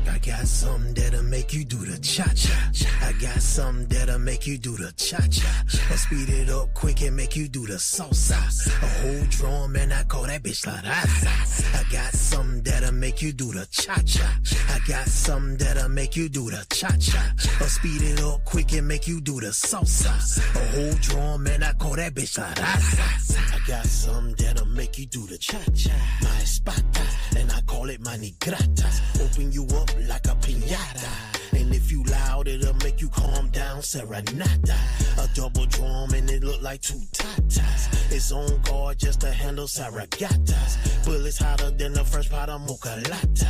I got something that'll make you do the cha-cha. I got something that'll make you do the cha-cha. I'll speed it up quick and make you do the salsa. A whole drum and I call that bitch la raza. I got something that'll make you do the cha-cha. I got something that'll make you do the cha-cha. I'll speed it up quick and make you do the salsa. A whole drum and I call that bitch la raza. I got something that'll make you do the cha-cha. My espata, and I call it my nigrata. Open you up like a piñata. And if you loud, it'll make you calm down, serenata. A double drum and it look like two tatas. It's on guard just to handle saragatas. Bullets hotter than the first pot of mocha latte.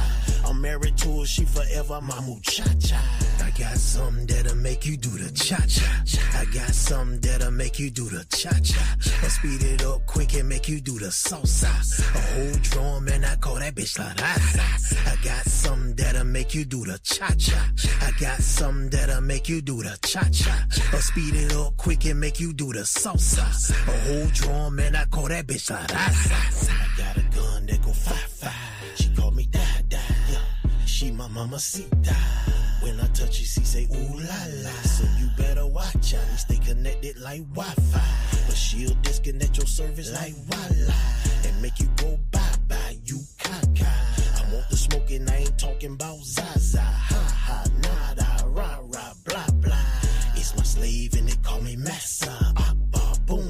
I'm married to her, she forever my muchacha. I got something that'll make you do the cha-cha. I got something that'll make you do the cha-cha. I'll speed it up quick and make you do the salsa. A whole drum and I call that bitch la raza. I got something that'll make you do the cha-cha. I got something that'll make you do the cha-cha. I'll speed it up quick and make you do the salsa. A whole drum and I call that bitch la raza. I got a gun that go fi-fi. She call me da-da. She my mamacita. When I touch you, she say ooh la la. So you better watch out. Stay connected like Wi-Fi. But she'll disconnect your service like voila. And make you go bye-bye, you caca. I want the smoke and I ain't talking about Zaza. Ha ha, nada, rah rah, blah blah. It's my slave and they call me massa. Abba, boom,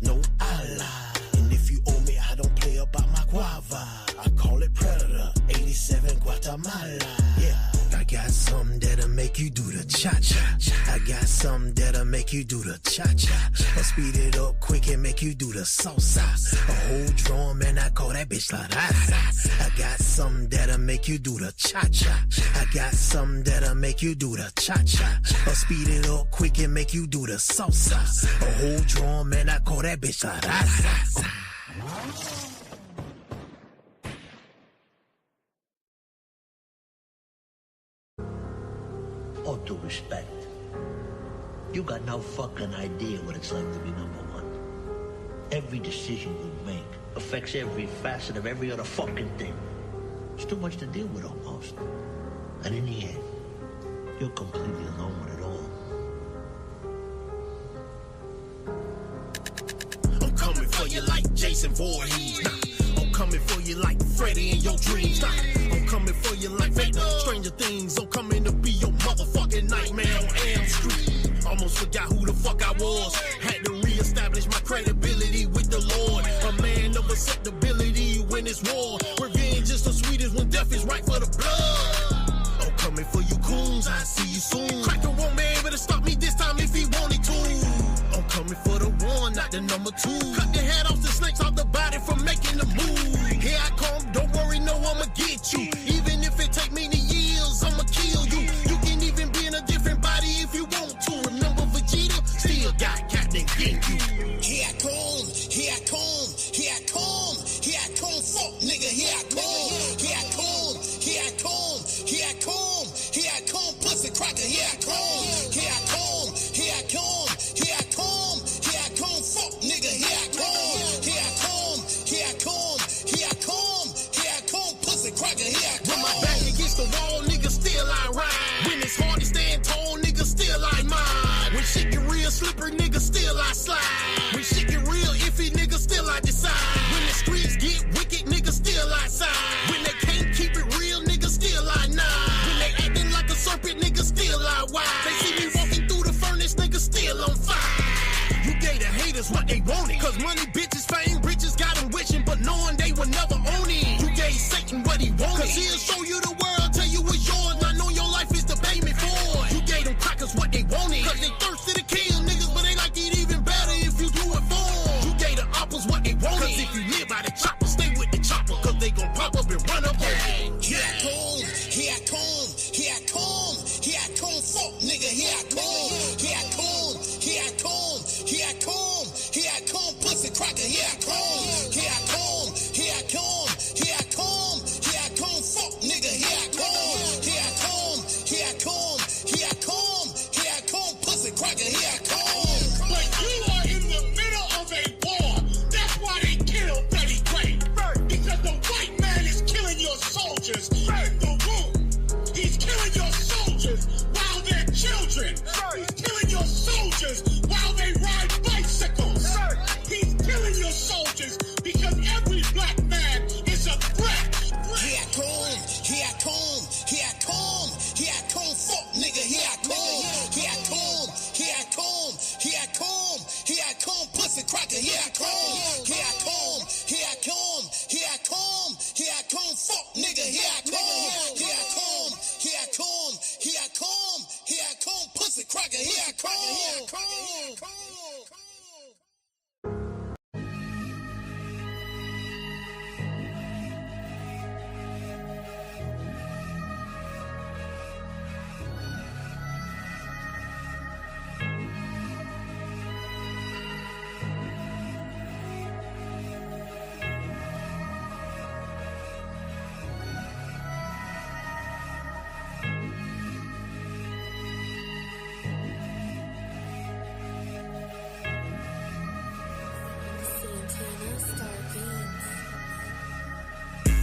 no Allah. And if you owe me, I don't play about my guava. I call it Predator, 87 Guatemala. Yeah. I got something that'll make you do the cha-cha. I got something that'll make you do the cha-cha. I'll speed it up quick and make you do the salsa. A whole drum and I call that bitch la raza. I got something that'll make you do the cha-cha. I got something that'll make you do the cha-cha. I'll speed it up quick and make you do the salsa. A whole drum and I call that bitch la raza. All due respect, you got no fucking idea what it's like to be number one. Every decision you make affects every facet of every other fucking thing. It's too much to deal with almost. And in the end, you're completely alone with it all. I'm coming for you like Jason Voorhees. I'm coming for you like Freddy in your dreams. I'm coming for you like Vader. Stranger Things. I'm coming to be your motherfucking nightmare on Elm Street. Almost forgot who the fuck I was. Had to reestablish my credibility with the Lord. A man of acceptability when it's war. Revenge is the sweetest when death is right for the blood. I'm coming for you coons. I see you soon. Cracker won't be able to stop me this time if he wanted to. I'm coming for the one, not the number two. Cut the head off the snakes off the body from making the move. Here I come, don't worry, no, I'ma get you. Even if it take many years, I'ma kill you. You can even be in a different body if you want to. Remember Vegeta? Still got Captain Genki. Here I come, here I come, here I come, here I come, fuck nigga, here I come, here I come, here I come, here I come, here I come, pussy cracker, here I come, here I come, here I come, here I come, here I come, fuck nigga, here I come, here I come, here I come, here I come, here I come, pussy cracker, here I come. When my back against the wall, nigga, still I ride. When it's hard to stand tall, nigga, still I mind. When shit get real slippery, nigga, still I slide. When shit get real iffy, nigga, still I decide. When the streets get wicked, nigga, still I side. When they can't keep it real, nigga, still I nod. When they acting like a serpent, nigga, still I wide. They see me walking through the furnace, nigga, still on fire. You gave the haters what they wanted. Cause money, bitches, fame, riches got them wishing, but knowing they would never own it. You gave Satan what he wanted. Cause he'll show you the world, tell you it's yours. Not know your life is the payment for it. You gave them crackers what they wanted. Cause they thirsty to kill niggas, but they like it even better if you do it for them. You gave the apples what they wanted. Cause if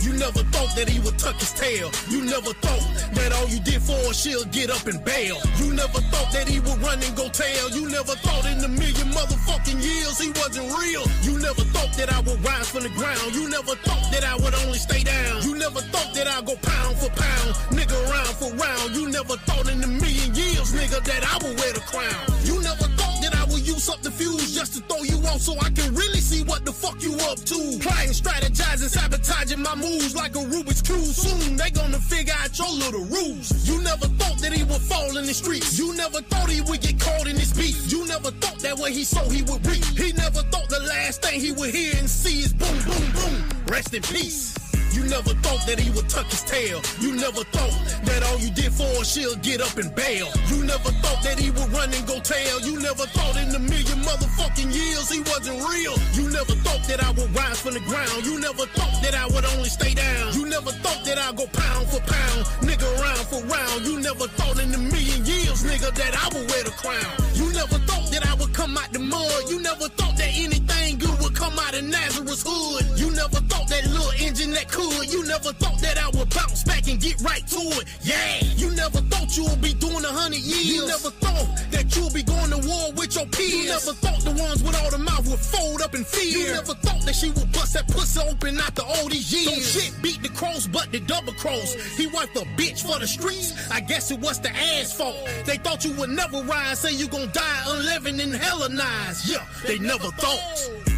You never thought that he would tuck his tail. You never thought that all you did for her, she'll get up and bail. You never thought that he would run and go tell. You never thought in a million motherfucking years he wasn't real. You never thought that I would rise from the ground. You never thought that I would only stay down. You never thought that I'd go pound for pound, nigga, round for round. You never thought in a million years, nigga, that I would wear the crown. You never thought that I would use up the fuse just to throw you off so I can really see what the fuck you up to. Plotting, strategizing, sabotaging my moves like a Rubik's Cube. Soon they gonna figure out your little rules. You never thought that he would fall in the streets. You never thought he would get caught in his beef. You never thought that what he saw he would reap. He never thought the last thing he would hear and see is boom, boom, boom. Rest in peace. You never thought that he would tuck his tail. You never thought that all you did for her, she'll get up and bail. You never thought that he would run and go tell. You never thought in a million motherfucking years he wasn't real. You never thought that I would rise from the ground. You never thought that I would only stay down. You never thought that I'd go pound for pound, nigga, round for round. You never thought in a million years, nigga, that I would wear the crown. You never thought that I would come out the mud. You never thought that anything good would come out of Nazareth's hood. You never thought that little engine that could. You never thought that I would bounce back and get right to it. Yeah, you never thought you would be doing 100 years. You never thought that you'll be going to war with your peers. You never thought the ones with all the mouth would fold up in fear. You never thought that she would bust that pussy open after all these years. Don't shit beat the cross, but the double cross. He wiped a bitch for the streets. I guess it was the ass fault. They thought you would never rise, say you gon' die unleavened and Hellenized. Yeah, they never thought.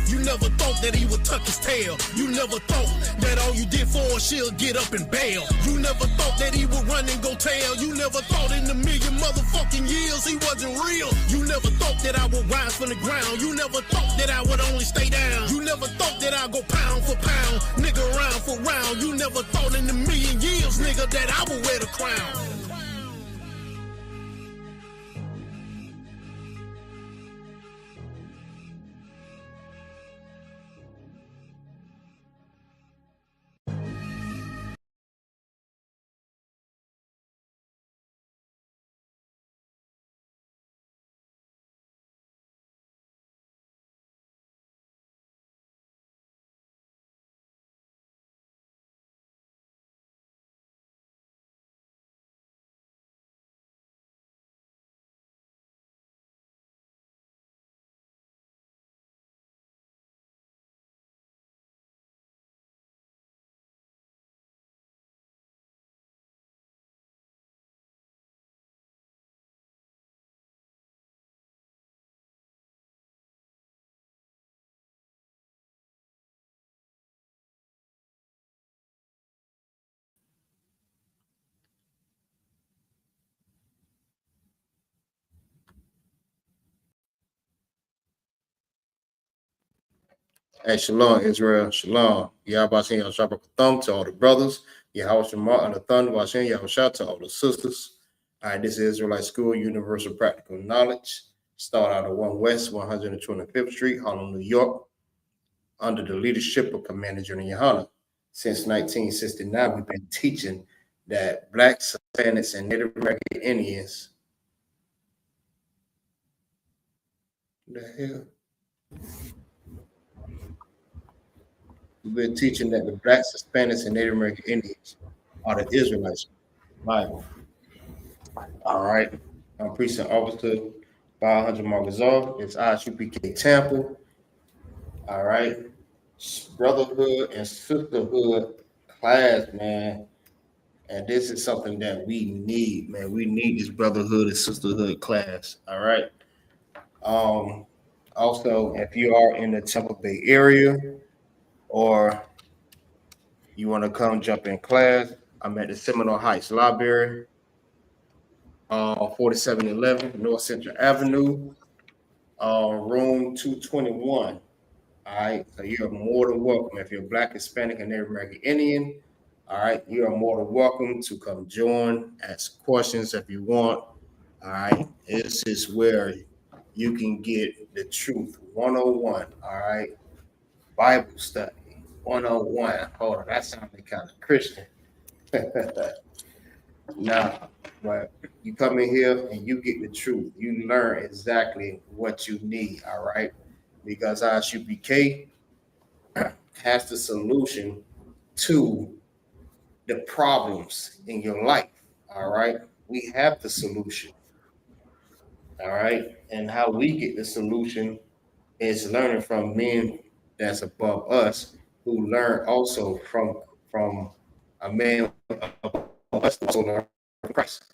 You never thought that he would tuck his tail. You never thought that all you did for her, she'll get up and bail. You never thought that he would run and go tell. You never thought in a million motherfucking years he wasn't real. You never thought that I would rise from the ground. You never thought that I would only stay down. You never thought that I'd go pound for pound, nigga, round for round. You never thought in a million years, nigga, that I would wear the crown. Hey, Shalom, Israel. Shalom. Yahweh Yahweh Shabbat Thumb to all the brothers. Yahweh Shema and the Thunder. Yahweh Shah to all the sisters. All right, this is Israelite School, Universal Practical Knowledge. Start out of 1 West, 125th Street, Harlem, New York, under the leadership of Commander General Yohana. Since 1969, we've been teaching that Blacks, Hispanics, and Native American Indians. What the hell? We've been teaching that the Blacks, Hispanics, and Native American Indians are the Israelites. Bible. All right. I'm Precinct Officer 500 Margazar. It's Isupk Tampa. All right. Brotherhood and Sisterhood class, man. And this is something that we need, man. We need this Brotherhood and Sisterhood class. All right. Also, if you are in the Tampa Bay area, or you want to come jump in class, I'm at the Seminole Heights Library, 4711 North Central Avenue, room 221. All right, so you're more than welcome. If you're Black, Hispanic, and Native American Indian, all right, you are more than welcome to come join, ask questions if you want. All right, this is where you can get the truth 101. All right, Bible study 101. Hold on, that sounded kind of Christian. Nah, but you come in here and you get the truth. You learn exactly what you need, all right? Because Isupk has the solution to the problems in your life. All right. We have the solution. All right. And how we get the solution is learning from men that's above us who learn also from a man above us who also learn from Christ,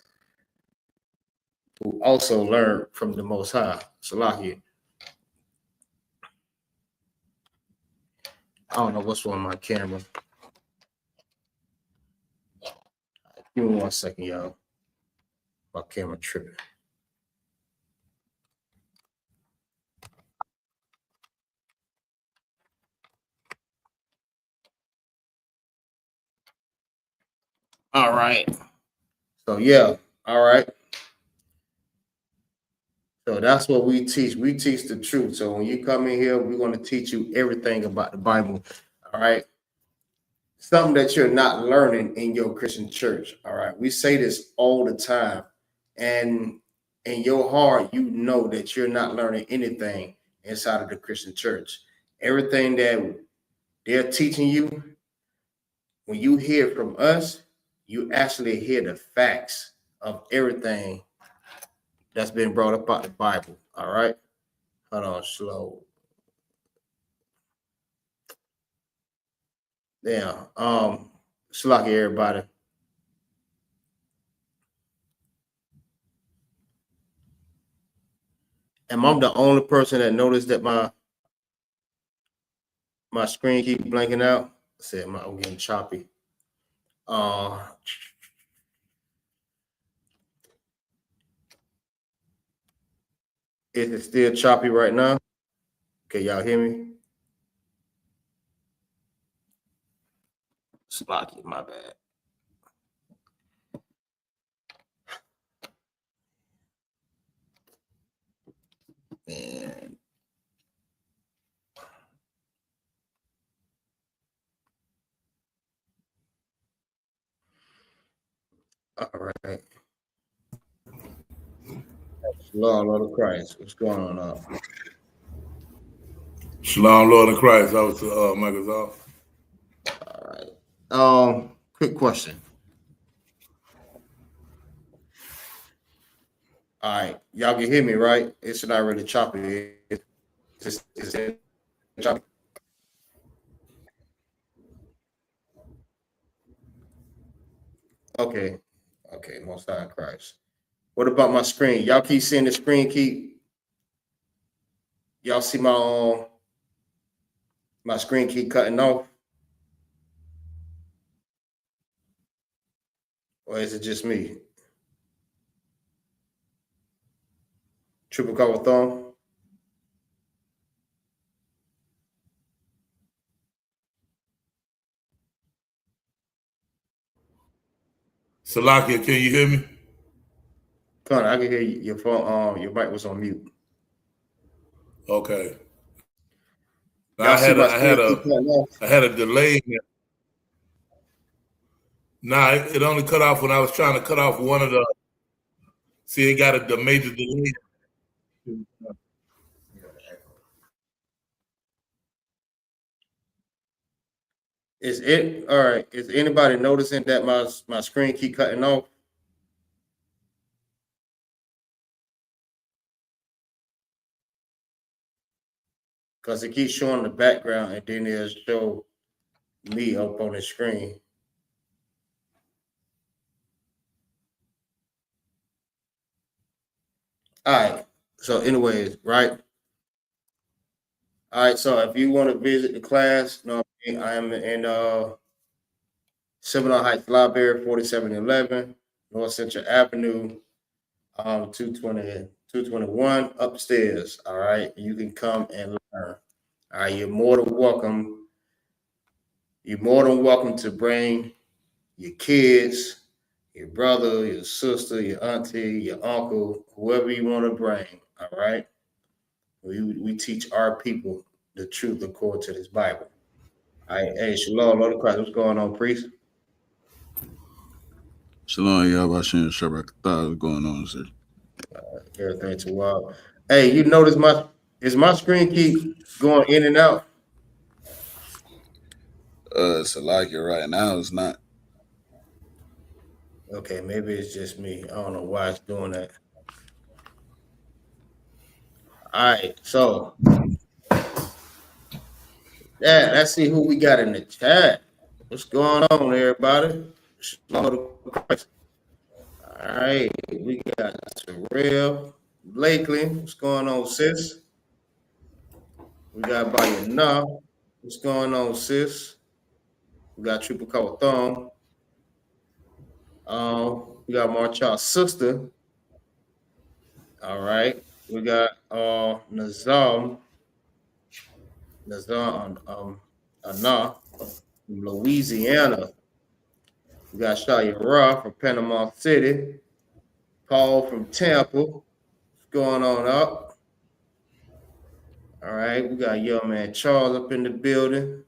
who also learn from the Most High. Salahi. I don't know what's wrong with my camera. Give me 1 second, y'all. My camera tripping. All right. So yeah, all right. So that's what we teach. We teach the truth. So when you come in here, we're going to teach you everything about the Bible. All right. Something that you're not learning in your Christian church. All right. We say this all the time. And in your heart, you know that you're not learning anything inside of the Christian church. Everything that they're teaching you, when you hear from us, you actually hear the facts of everything that's been brought up about the Bible. All right. Hold on, slow. Yeah. Slocky everybody. Am I the only person that noticed that my screen keep blanking out? I said I'm getting choppy. Is it still choppy right now? Okay, y'all hear me? Slocky, my bad. Man. All right. Lord, Lord of Christ. What's going on up? Shalom, Lord of Christ. I was Michael's off. All right. Quick question. All right, y'all can hear me, right? It's not really choppy. It's choppy. Okay. Okay, most high Christ. What about my screen? Y'all keep seeing the screen y'all see my screen keep cutting off? Or is it just me? Triple cover thumb? Salakia, can you hear me? Connor, I can hear you. Your phone, your mic was on mute. Okay. Y'all I see had my a, I screen had keep a, cutting off? I had a delay. Nah, it only cut off when I was trying to cut off one of the. See, it got a major delay. Is it all right? Is anybody noticing that my screen keep cutting off? Because it keeps showing the background and then it'll show me up on the screen. All right. So, anyways, right? All right. So, if you want to visit the class, no, I am in Seminole Heights Library, 4711 North Central Avenue, 221 upstairs. All right. You can come and learn. All right. You're more than welcome. You're more than welcome to bring your kids, your brother, your sister, your auntie, your uncle, whoever you want to bring. All right. We teach our people the truth according to this Bible. All right. Hey, Shalom, Lord of Christ. What's going on, priest? Shalom, Yabashim Shabbat. What's going on, sir? Everything too wild. Hey, you notice my screen keep going in and out? Salakia right now is not. Okay, maybe it's just me. I don't know why it's doing that. All right, so yeah, let's see who we got in the chat. What's going on, everybody? All right, we got Terrell Blakely. What's going on, sis? We got Bayana. What's going on, sis? We got Triple Cover Thumb. We got Marchard's sister. All right. We got Nazam Anna from Louisiana. We got Shaya Ra from Panama City. Paul from Tampa. What's going on up? All right. We got young man Charles up in the building.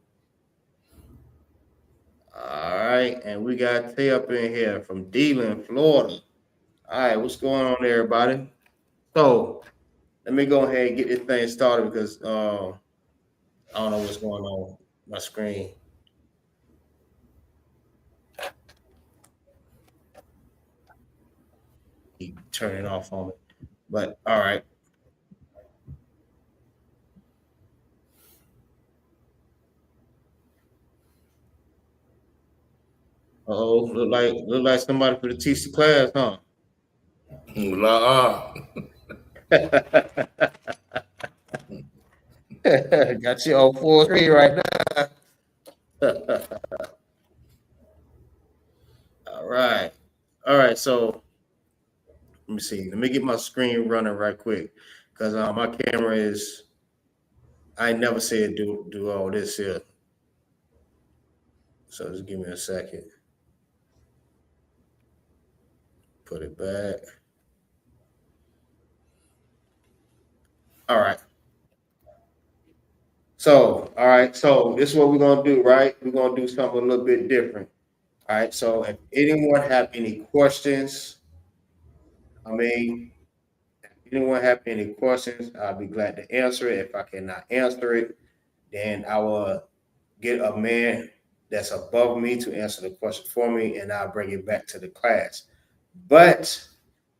All right. And we got Tay up in here from Deland, Florida. All right. What's going on, everybody? So let me go ahead and get this thing started because I don't know what's going on my screen. Keep turning off on me. But all right. Look like somebody for the teach the class, huh? Got you on full screen right now. All right. So let me see. Let me get my screen running right quick because my camera is. I never said do all this here. So just give me a second. Put it back. All right. So, all right. So this is what we're gonna do, right? We're gonna do something a little bit different. All right. So if anyone have any questions, I'll be glad to answer it. If I cannot answer it, then I will get a man that's above me to answer the question for me, and I'll bring it back to the class. But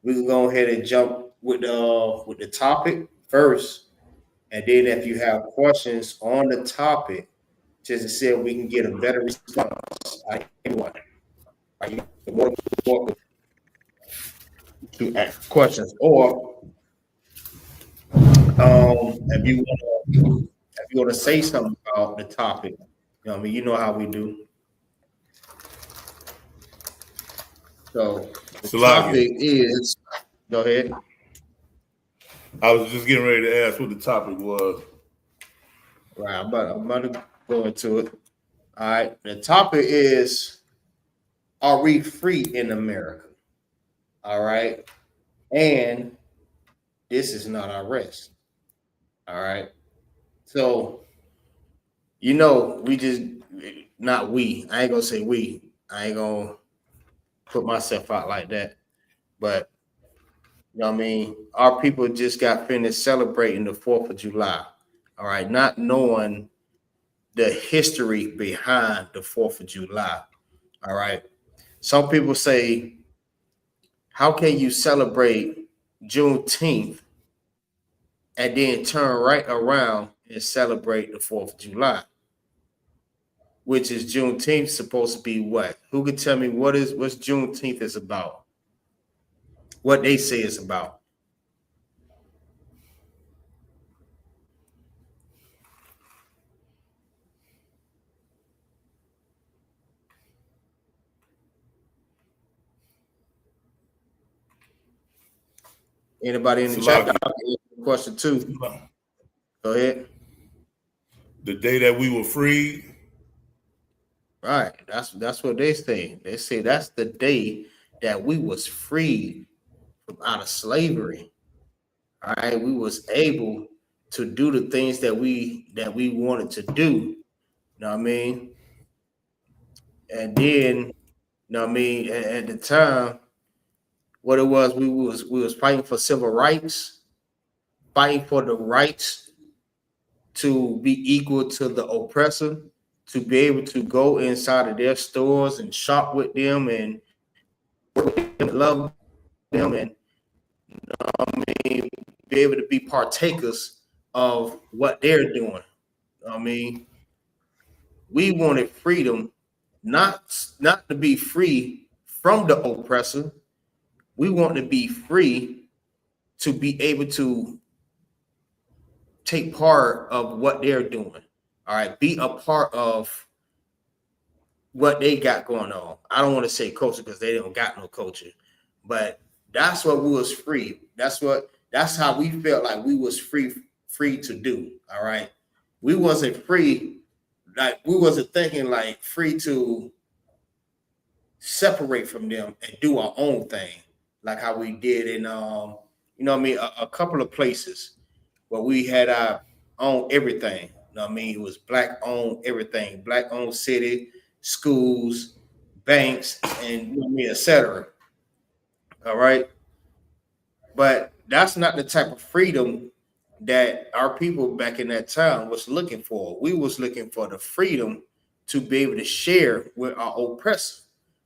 we can go ahead and jump with the topic first, and then if you have questions on the topic, just to see if we can get a better response. Are you more welcome to ask questions, or if you want to say something about the topic, you know how we do. So the topic is. Go ahead. I was just getting ready to ask what the topic was. Right, I'm about to go into it. All right, the topic is: are we free in America? All right, and this is not our rest. All right, so we just not we. I ain't gonna say we. I ain't gonna put myself out like that. But our people just got finished celebrating the 4th of July. All right, not knowing the history behind the 4th of July. All right. Some people say, how can you celebrate Juneteenth and then turn right around and celebrate the 4th of July? Which is Juneteenth supposed to be what? Who could tell me what's Juneteenth is about? What they say it's about? Anybody in the chat? Question 2. Go ahead. The day that we were free. Right. That's what they say. They say that's the day that we was freed from out of slavery. All right. We was able to do the things that we wanted to do. You know what I mean? And then, you know what I mean, at the time, what it was, we was fighting for civil rights, fighting for the rights to be equal to the oppressor, to be able to go inside of their stores and shop with them and love them and be able to be partakers of what they're doing. I mean, we wanted freedom, not to be free from the oppressor. We want to be free to be able to take part of what they're doing. All right, be a part of what they got going on. I don't want to say culture because they don't got no culture, but that's what we was free. That's how we felt like we was free to do. All right. We wasn't free, like we wasn't thinking like free to separate from them and do our own thing, like how we did in you know what I mean, a couple of places where we had our own everything. You know what I mean? It was black owned everything, black owned city, schools, banks, and you know what I mean, etc. All right. But that's not the type of freedom that our people back in that time was looking for. We was looking for the freedom to be able to share with our oppressor.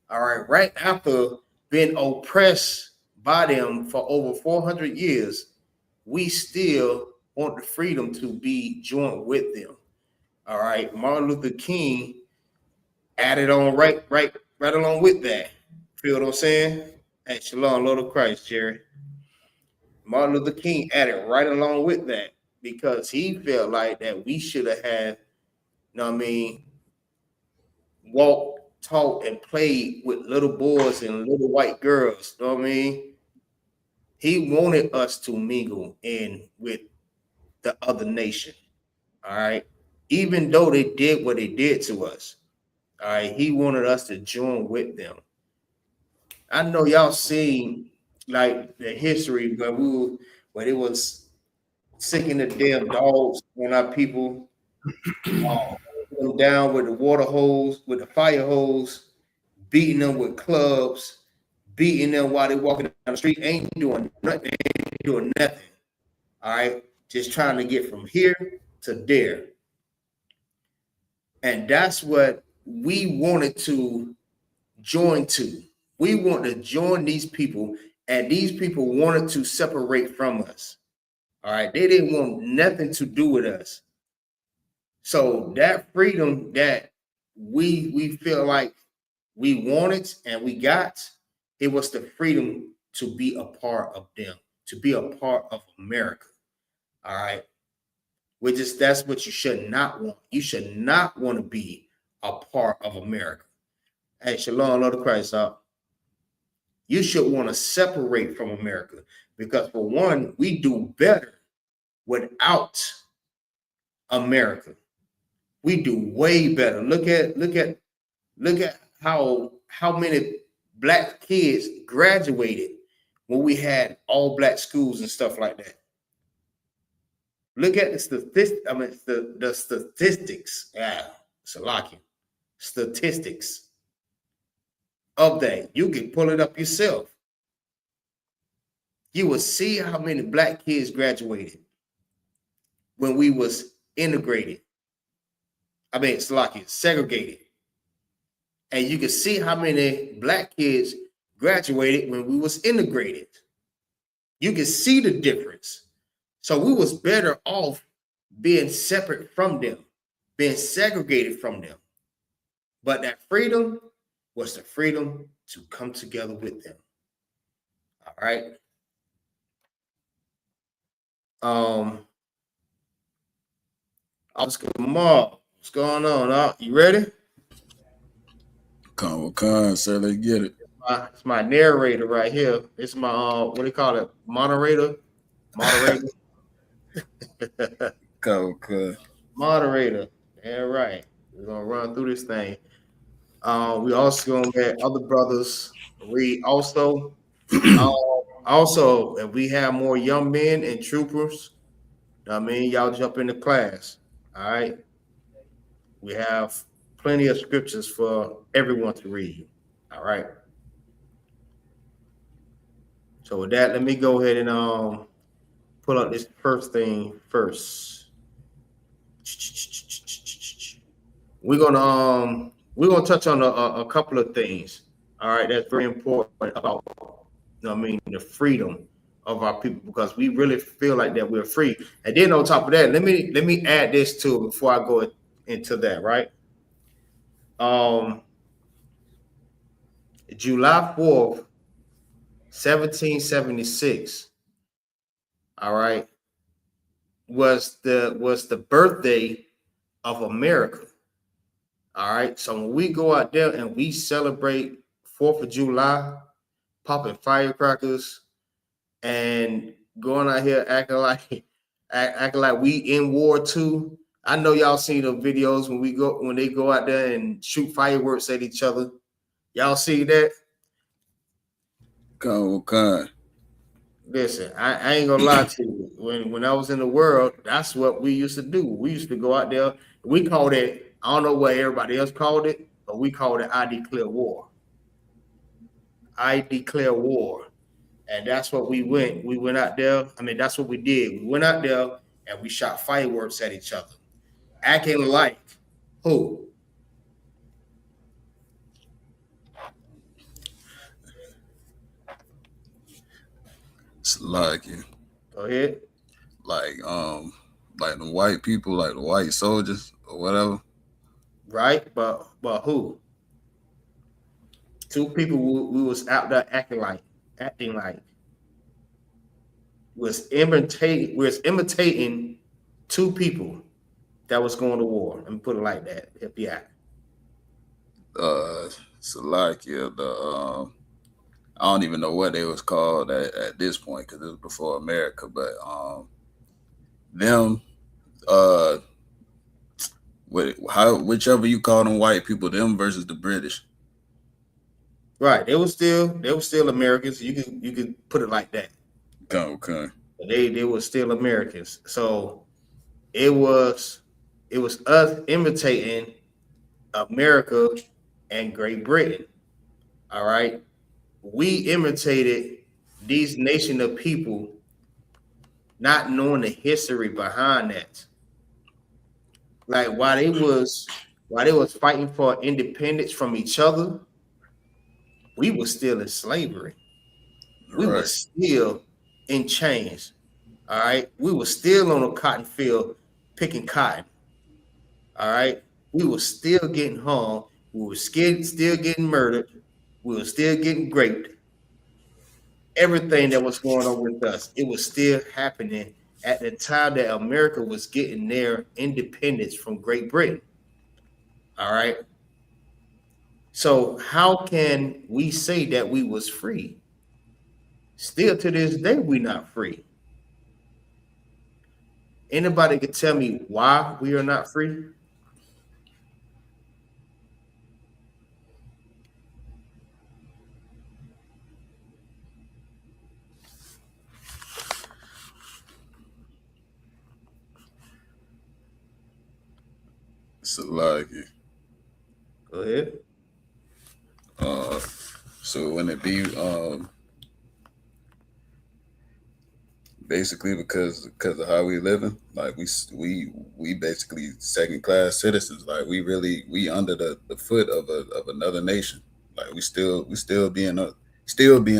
All right. Right after being oppressed by them for over 400 years, we still want the freedom to be joined with them. All right. Martin Luther King added on right along with that. Feel what I'm saying? Hey, shalom, Lord of Christ, Jerry. Martin Luther King added right along with that because he felt like that we should have had, you know what I mean, walked, talked, and played with little boys and little white girls. You know what I mean? He wanted us to mingle in with the other nation. All right. Even though they did what they did to us. All right. He wanted us to join with them. I know y'all seen like the history where it was sicking the damn dogs on our people, them down with the water hose, with the fire hose, beating them with clubs, beating them while they walking down the street, ain't doing nothing, All right, just trying to get from here to there. And that's what we wanted to join to. We want to join these people, and these people wanted to separate from us. All right, they didn't want nothing to do with us. So that freedom that we feel like we wanted and we got, it was the freedom to be a part of them, to be a part of America. All right. That's what you should not want. You should not want to be a part of America. Hey, shalom, Lord of Christ. You should want to separate from America because, for one, we do better without America. We do way better. Look at how many black kids graduated when we had all black schools and stuff like that. Look at the statistics. I mean, the statistics. Yeah, Salaki. Statistics of that. You can pull it up yourself. You will see how many black kids graduated when we was integrated. I mean, Salaki, segregated. And you can see how many black kids graduated when we was integrated. You can see the difference. So we was better off being separate from them, being segregated from them. But that freedom was the freedom to come together with them. All right. Oscar Lamar, what's going on? You ready? Con, sir, let's get it. It's my narrator right here. It's my what do you call it? Moderator. Moderator. Yeah, right. We're gonna run through this thing. We also gonna get other brothers read also. Also, if we have more young men and troopers, I mean, y'all jump into class. All right. We have plenty of scriptures for everyone to read. All right. So with that, let me go ahead and pull up this first thing first. we're gonna touch on a couple of things. All right, that's very important about, the freedom of our people, because we really feel like that we're free. And then on top of that, let me add this too before I go into that. Right, July 4th, 1776. All right, was the birthday of America. All right, so when we go out there and we celebrate 4th of July, popping firecrackers and going out here acting like we in war too. I know y'all seen the videos when they go out there and shoot fireworks at each other. Y'all see that? Okay. Listen, I ain't gonna lie to you. When I was in the world, that's what we used to do. We used to go out there. We called it, I don't know what everybody else called it, but we called it I declare war. I declare war. And that's what we went. We went out there. I mean, that's what we did. We went out there and we shot fireworks at each other, acting like who? It's like you. Go ahead. Like the white people, like the white soldiers or whatever. Right, but who? Two people we was out there acting like was imitating two people that was going to war. Let me put it like that. FBI. Salakia, I don't even know what they was called at this point because it was before America, but them whichever you call them white people, them versus the British. Right. They were still Americans. You could put it like that. Okay. They were still Americans. So it was us imitating America and Great Britain. All right. We imitated these nation of people, not knowing the history behind that. Like while they was fighting for independence from each other, we were still in slavery. We were still in chains. All right. We were still on a cotton field picking cotton. All right. We were still getting hung. We were still getting murdered. We were still getting raped. Everything that was going on with us, it was still happening at the time that America was getting their independence from Great Britain. All right. So how can we say that we was free? Still to this day, we're not free. Anybody can tell me why we are not free? Salakia. Go ahead. So when it be basically because of how we living, like we basically second class citizens. Like we under the foot of another nation. Like we still being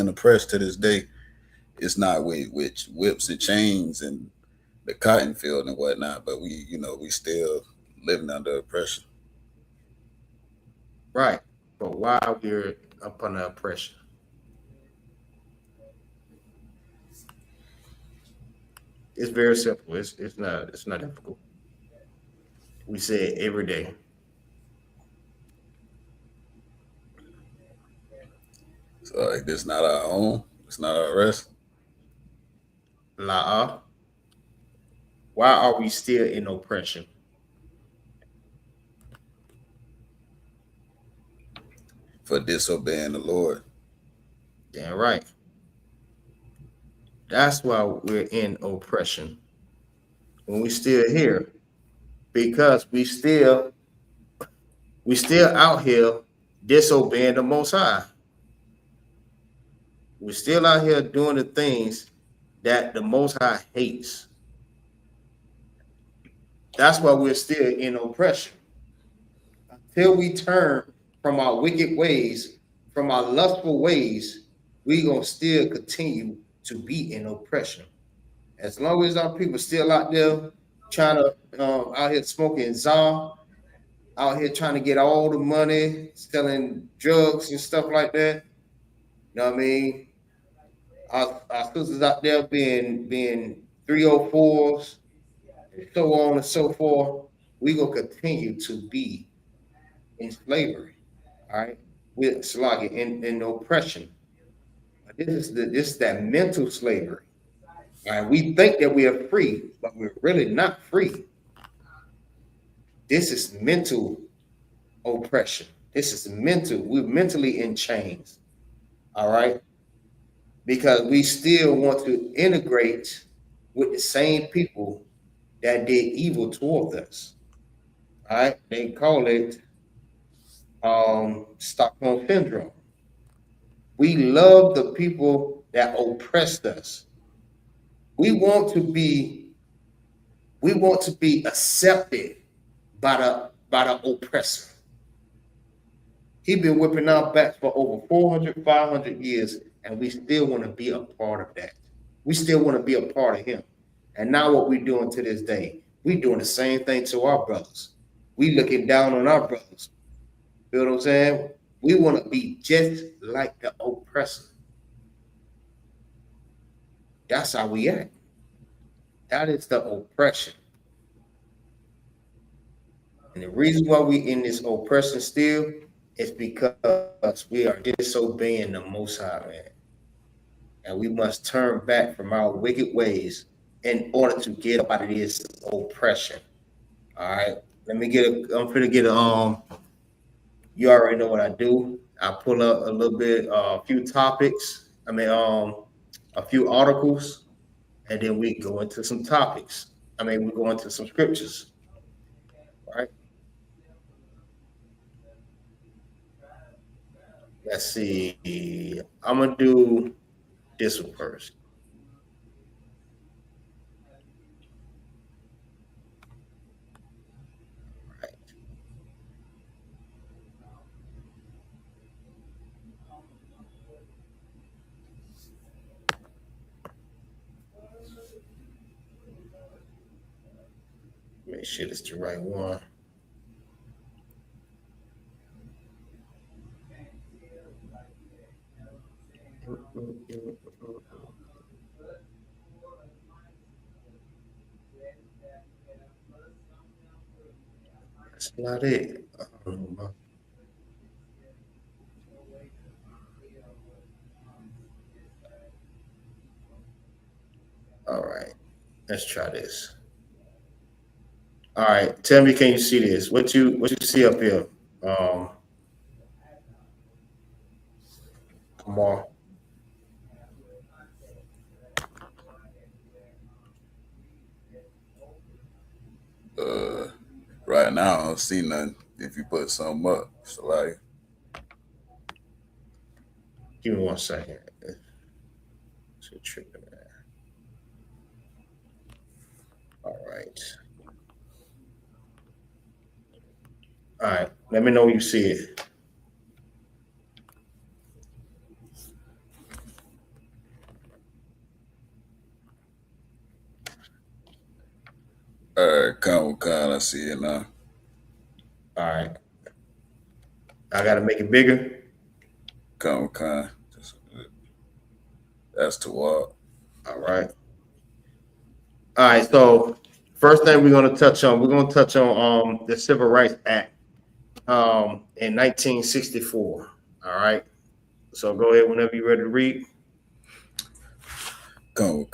oppressed to this day. It's not with whips and chains and the cotton field and whatnot, but we still living under oppression. Right. But why we're up under oppression? It's very simple. It's not difficult. We say it every day. So like this not our own. It's not our rest. La'ah. Why are we still in oppression? For disobeying the Lord. Damn right. That's why we're in oppression. When we still here, because we still out here disobeying the Most High. We're still out here doing the things that the Most High hates. That's why we're still in oppression. Until we turn from our wicked ways, from our lustful ways, we gonna still continue to be in oppression. As long as our people still out there trying to out here smoking czar, out here trying to get all the money, selling drugs and stuff like that. You know what I mean? Our sisters out there being 304s, and so on and so forth. We gonna continue to be in slavery. All right, with slavery in oppression. This is that mental slavery. All right, we think that we are free, but we're really not free. This is mental oppression. This is mental. We're mentally in chains. All right, because we still want to integrate with the same people that did evil towards us. All right, they call it Stockholm syndrome. We love the people that oppressed us. We want to be accepted by the oppressor. He's been whipping our backs for over 400, 500 years, and we still want to be a part of that. We still want to be a part of him. And now what we're doing to this day, we're doing the same thing to our brothers. We looking down on our brothers. You know what I'm saying? We want to be just like the oppressor. That's how we act. That is the oppression. And the reason why we in this oppression still is because we are disobeying the Most High, man. And we must turn back from our wicked ways in order to get up out of this oppression. All right. I'm finna get you already know what I do. I pull up a little bit, a few topics. A few articles, and then we go into some topics. We go into some scriptures. Right. Let's see. I'm gonna do this one first. Right. Make sure it's the right one. That's not it. All right, let's try this. All right, tell me, can you see this? What you see up here? Come on. Right now, I don't see nothing. If you put something up, so like, Give me 1 second. It's a tripping there. All right. All right. Let me know when you see it. all right, come, I see it now. All right. I gotta make it bigger. Come, that's too wild. All right. All right. So first thing we're gonna touch on the Civil Rights Act in 1964. All right. So go ahead whenever you're ready to read. Come.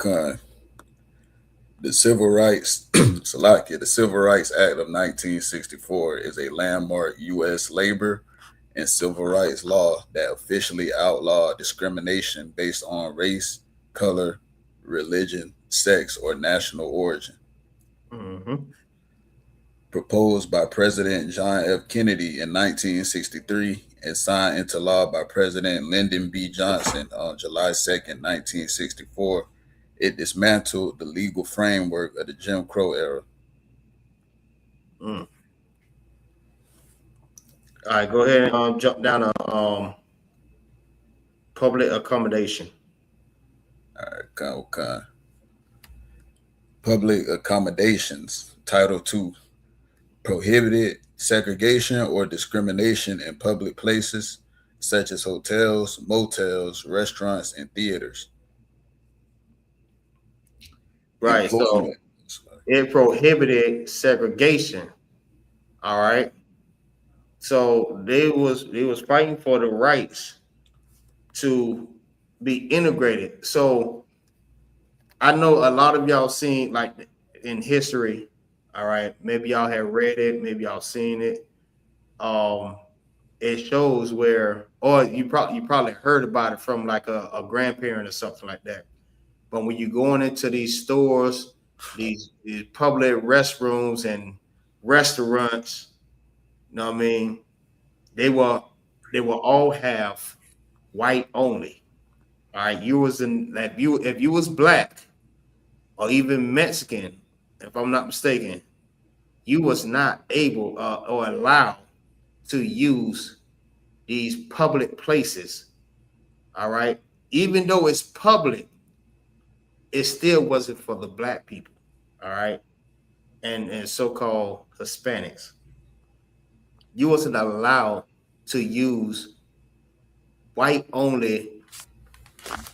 The Civil Rights, the Civil Rights Act of 1964 is a landmark U.S. labor and civil rights law that officially outlawed discrimination based on race, color, religion, sex, or national origin. Mm-hmm. Proposed by President John F. Kennedy in 1963 and signed into law by President Lyndon B. Johnson on July 2nd, 1964, it dismantled the legal framework of the Jim Crow era. All right, go ahead and jump down to public accommodation. All right, okay. Public accommodations, Title II, prohibited segregation or discrimination in public places such as hotels, motels, restaurants, and theaters. Right. So Employment. it prohibited segregation. All right. So they was fighting for the rights to be integrated. So I know a lot of y'all seen like in history. All right. Maybe y'all have read it. Maybe y'all seen it. Um, it shows where, or you probably heard about it from like a grandparent or something like that. But when you're going into these stores, these public restrooms and restaurants, you know what I mean? They will they will all have white only. All right. You was in if you was black or even Mexican, if I'm not mistaken, you was not able or allowed to use these public places. All right. Even though it's public, it still wasn't for the black people. All right. And so-called Hispanics. You wasn't allowed to use white only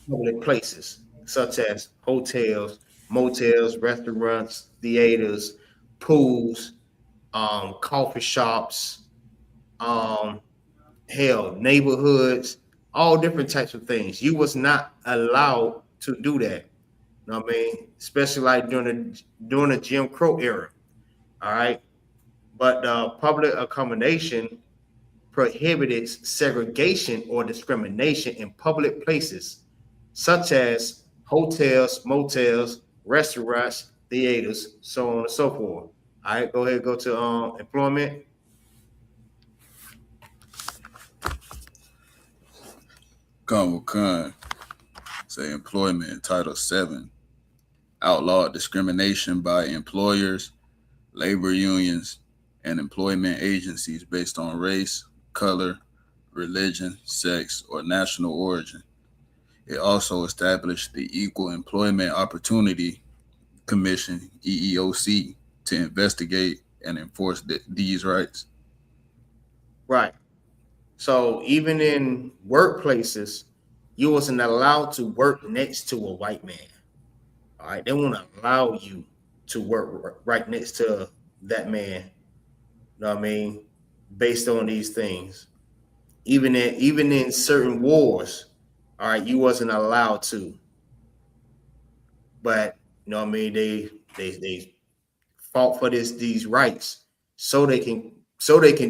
public places such as hotels, motels, restaurants, theaters, pools, coffee shops, um, hell, neighborhoods, all different types of things. You was not allowed to do that. You know what I mean? Especially like during the Jim Crow era. All right. But public accommodation prohibited segregation or discrimination in public places, such as hotels, motels, restaurants, theaters, so on and so forth. All right, go ahead, go to employment. Con, say employment, Title VII, outlawed discrimination by employers, labor unions, and employment agencies based on race, color, religion, sex, or national origin. It also established the Equal Employment Opportunity Commission, EEOC, to investigate and enforce these rights. Right. So even in workplaces, you wasn't allowed to work next to a white man. All right, they won't allow you to work right next to that man. You know what I mean? Based on these things. Even in certain wars, all right, you wasn't allowed to. But you know what I mean, they fought for these rights so they can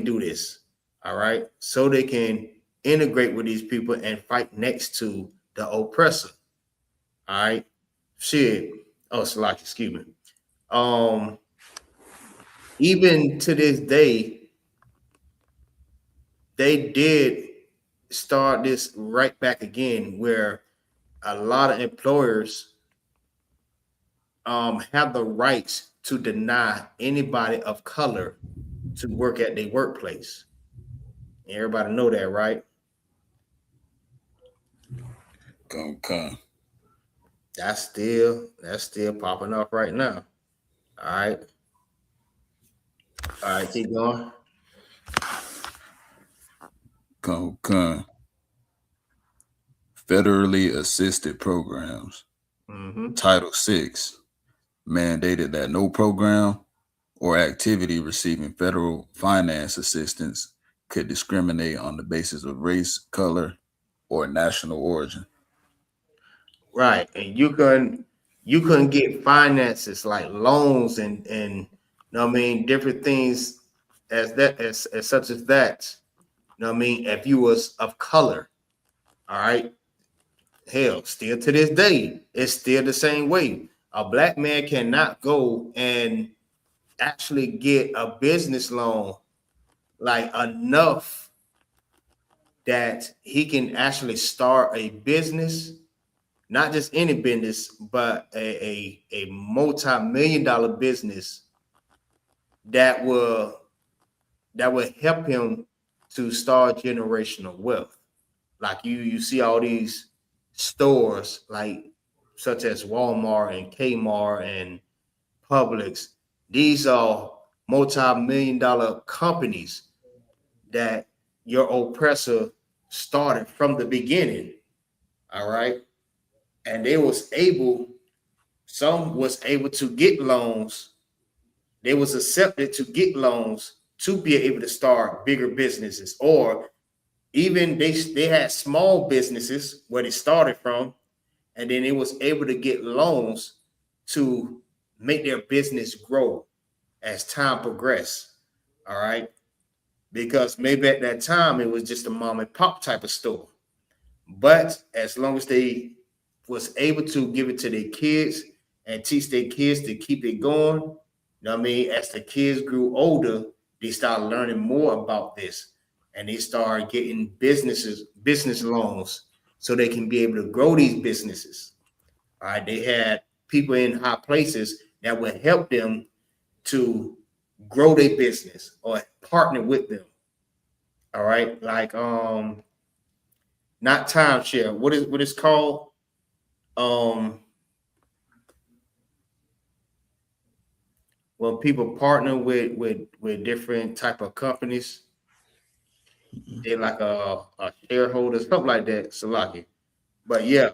do this. All right. So they can integrate with these people and fight next to the oppressor. All right. Shit. Oh, Salaki, excuse me. Um, Even to this day, they did start this right back again where a lot of employers have the rights to deny anybody of color to work at their workplace. Everybody know that, right? Con. That's still popping up right now. All right. All right, keep going. Con. Federally assisted programs, Mm-hmm. Title VI, mandated that no program or activity receiving federal finance assistance could discriminate on the basis of race, color, or national origin. Right. And you couldn't get finances like loans and you know what I mean, different things as such as that. You know what I mean? If you was of color, all right. Hell, still to this day, it's still the same way. A black man cannot go and actually get a business loan like enough that he can actually start a business, not just any business, but a multi-million dollar business that will help him to start generational wealth. Like you see all these stores like such as Walmart and Kmart and Publix. These are multi-million-dollar companies that your oppressor started from the beginning. All right. And some was able to get loans. They was accepted to get loans to be able to start bigger businesses, or even they had small businesses where they started from, and then it was able to get loans to make their business grow as time progressed. All right. Because maybe at that time it was just a mom and pop type of store. But as long as they was able to give it to their kids and teach their kids to keep it going, you know what I mean? As the kids grew older, they started learning more about this, and they started getting business loans so they can be able to grow these businesses. All right. They had people in high places that would help them to grow their business or partner with them. All right. Like not timeshare. What is called? Um when people partner with different type of companies, they like a shareholder, something like that, Salaki. But yeah,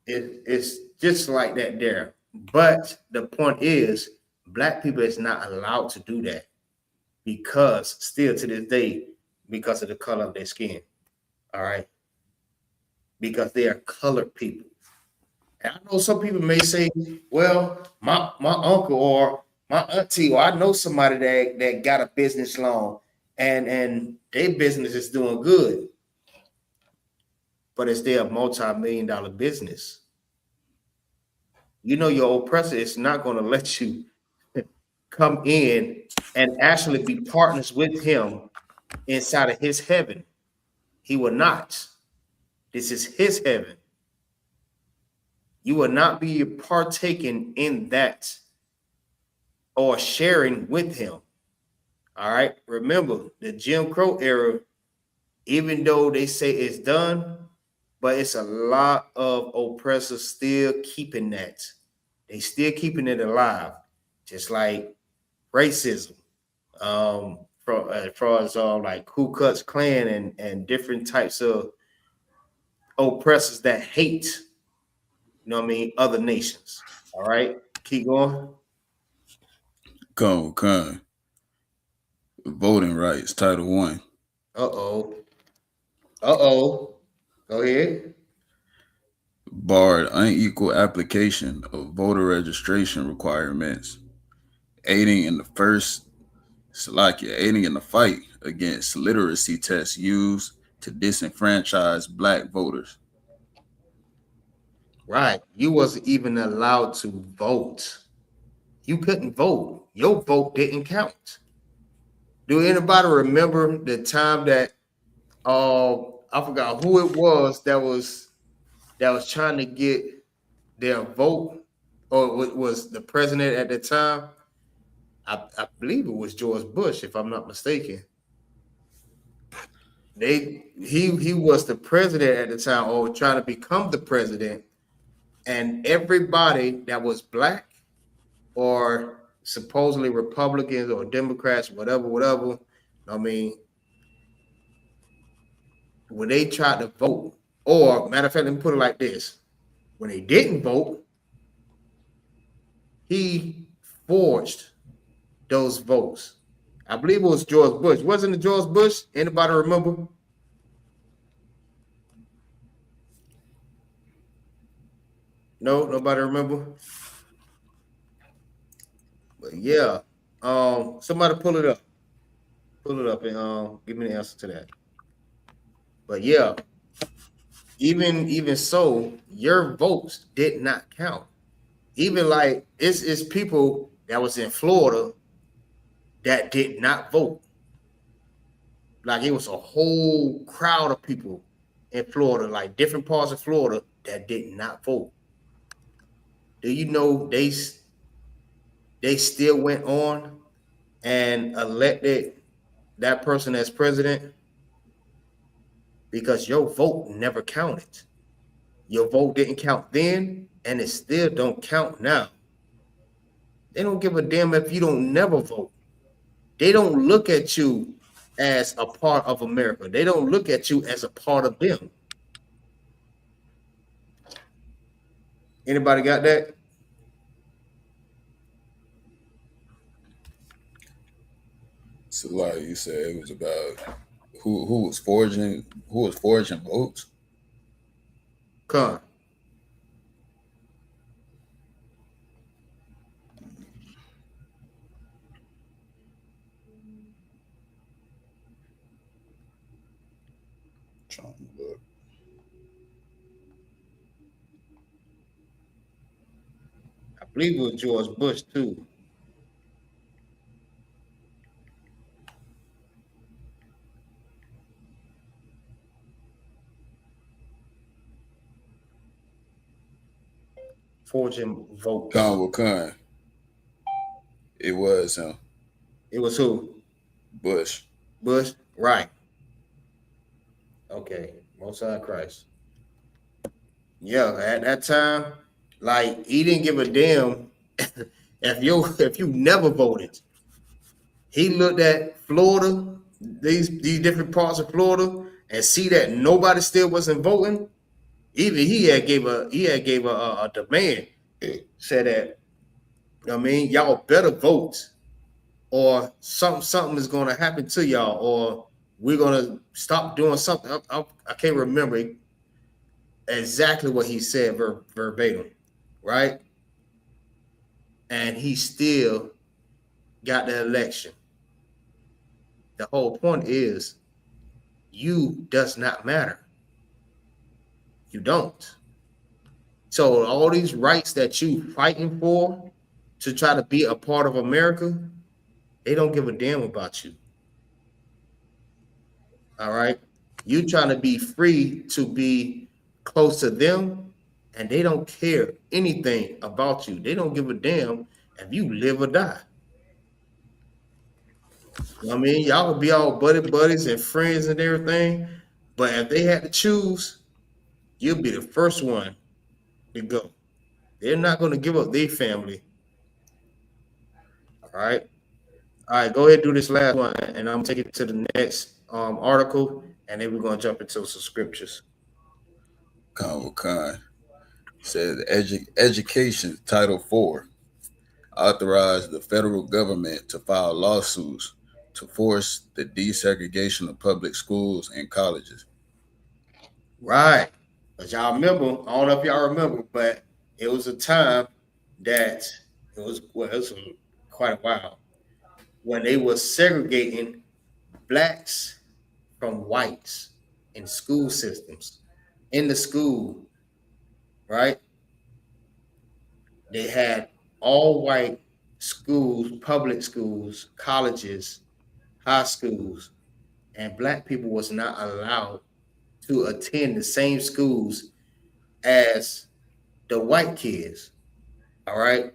it's just like that there. But the point is, black people is not allowed to do that because still to this day, because of the color of their skin. All right. Because they are colored people. And I know some people may say, well, my uncle or my auntie, or I know somebody that got a business loan and their business is doing good, but it's their multi-million-dollar business. You know, your oppressor is not going to let you come in and actually be partners with him inside of his heaven. He will not. This is his heaven. You will not be partaking in that or sharing with him. All right. Remember, the Jim Crow era, even though they say it's done, but it's a lot of oppressors still keeping that. They still keeping it alive, just like racism. From as far as like Ku Klux Klan and different types of oppressors that hate, you know what I mean, other nations. All right, keep going. Con. Voting rights, Title One. Uh oh. Go ahead. Barred unequal application of voter registration requirements, aiding in the first Slovakia, aiding in the fight against literacy tests used to disenfranchise black voters. Right. You wasn't even allowed to vote. You couldn't vote. Your vote didn't count. Do anybody remember the time that I forgot who it was that was trying to get their vote, or was the president at the time? I believe it was George Bush, if I'm not mistaken. He was the president at the time, or trying to become the president, and everybody that was black or supposedly Republicans or Democrats, whatever. I mean, when they tried to vote, or matter of fact, let me put it like this: when they didn't vote, he forged those votes. I believe it was George Bush. Wasn't it George Bush? Anybody remember? No, nobody remember. But yeah, somebody pull it up. Pull it up and give me the answer to that. But yeah, even so, your votes did not count. Even like it's people that was in Florida that did not vote. Like it was a whole crowd of people in Florida, like different parts of Florida that did not vote. Do you know they still went on and elected that person as president because your vote never counted. Your vote didn't count then, and it still don't count now. They don't give a damn if you don't never vote. They don't look at you as a part of America. They don't look at you as a part of them. Anybody got that? So like you said, it was about who was forging votes. Con. Trying to look. I believe it was George Bush too. Forging votes. Con. It was him. It was who? Bush. Bush? Right. Okay. Most High Christ. Yeah, at that time, like he didn't give a damn if you never voted. He looked at Florida, these different parts of Florida, and see that nobody still wasn't voting. Even he had gave a demand, said that, I mean, y'all better vote, or something is going to happen to y'all, or we're going to stop doing something. I can't remember exactly what he said verbatim, right? And he still got the election. The whole point is, you does not matter. You don't. So all these rights that you fighting for to try to be a part of America, they don't give a damn about you. All right. You trying to be free to be close to them, and they don't care anything about you. They don't give a damn if you live or die. I mean, y'all would be all buddies and friends and everything, but if they had to choose, you'll be the first one to go. They're not going to give up their family. All right. All right, go ahead and do this last one, and I'm going to take it to the next article, and then we're going to jump into some scriptures. Con. Says Education Title 4 authorized the federal government to file lawsuits to force the desegregation of public schools and colleges. Right. But y'all remember, I don't know if y'all remember, but it was a time that it was quite a while when they were segregating blacks from whites in school systems. In the school, right? They had all white schools, public schools, colleges, high schools, and black people was not allowed to attend the same schools as the white kids. All right.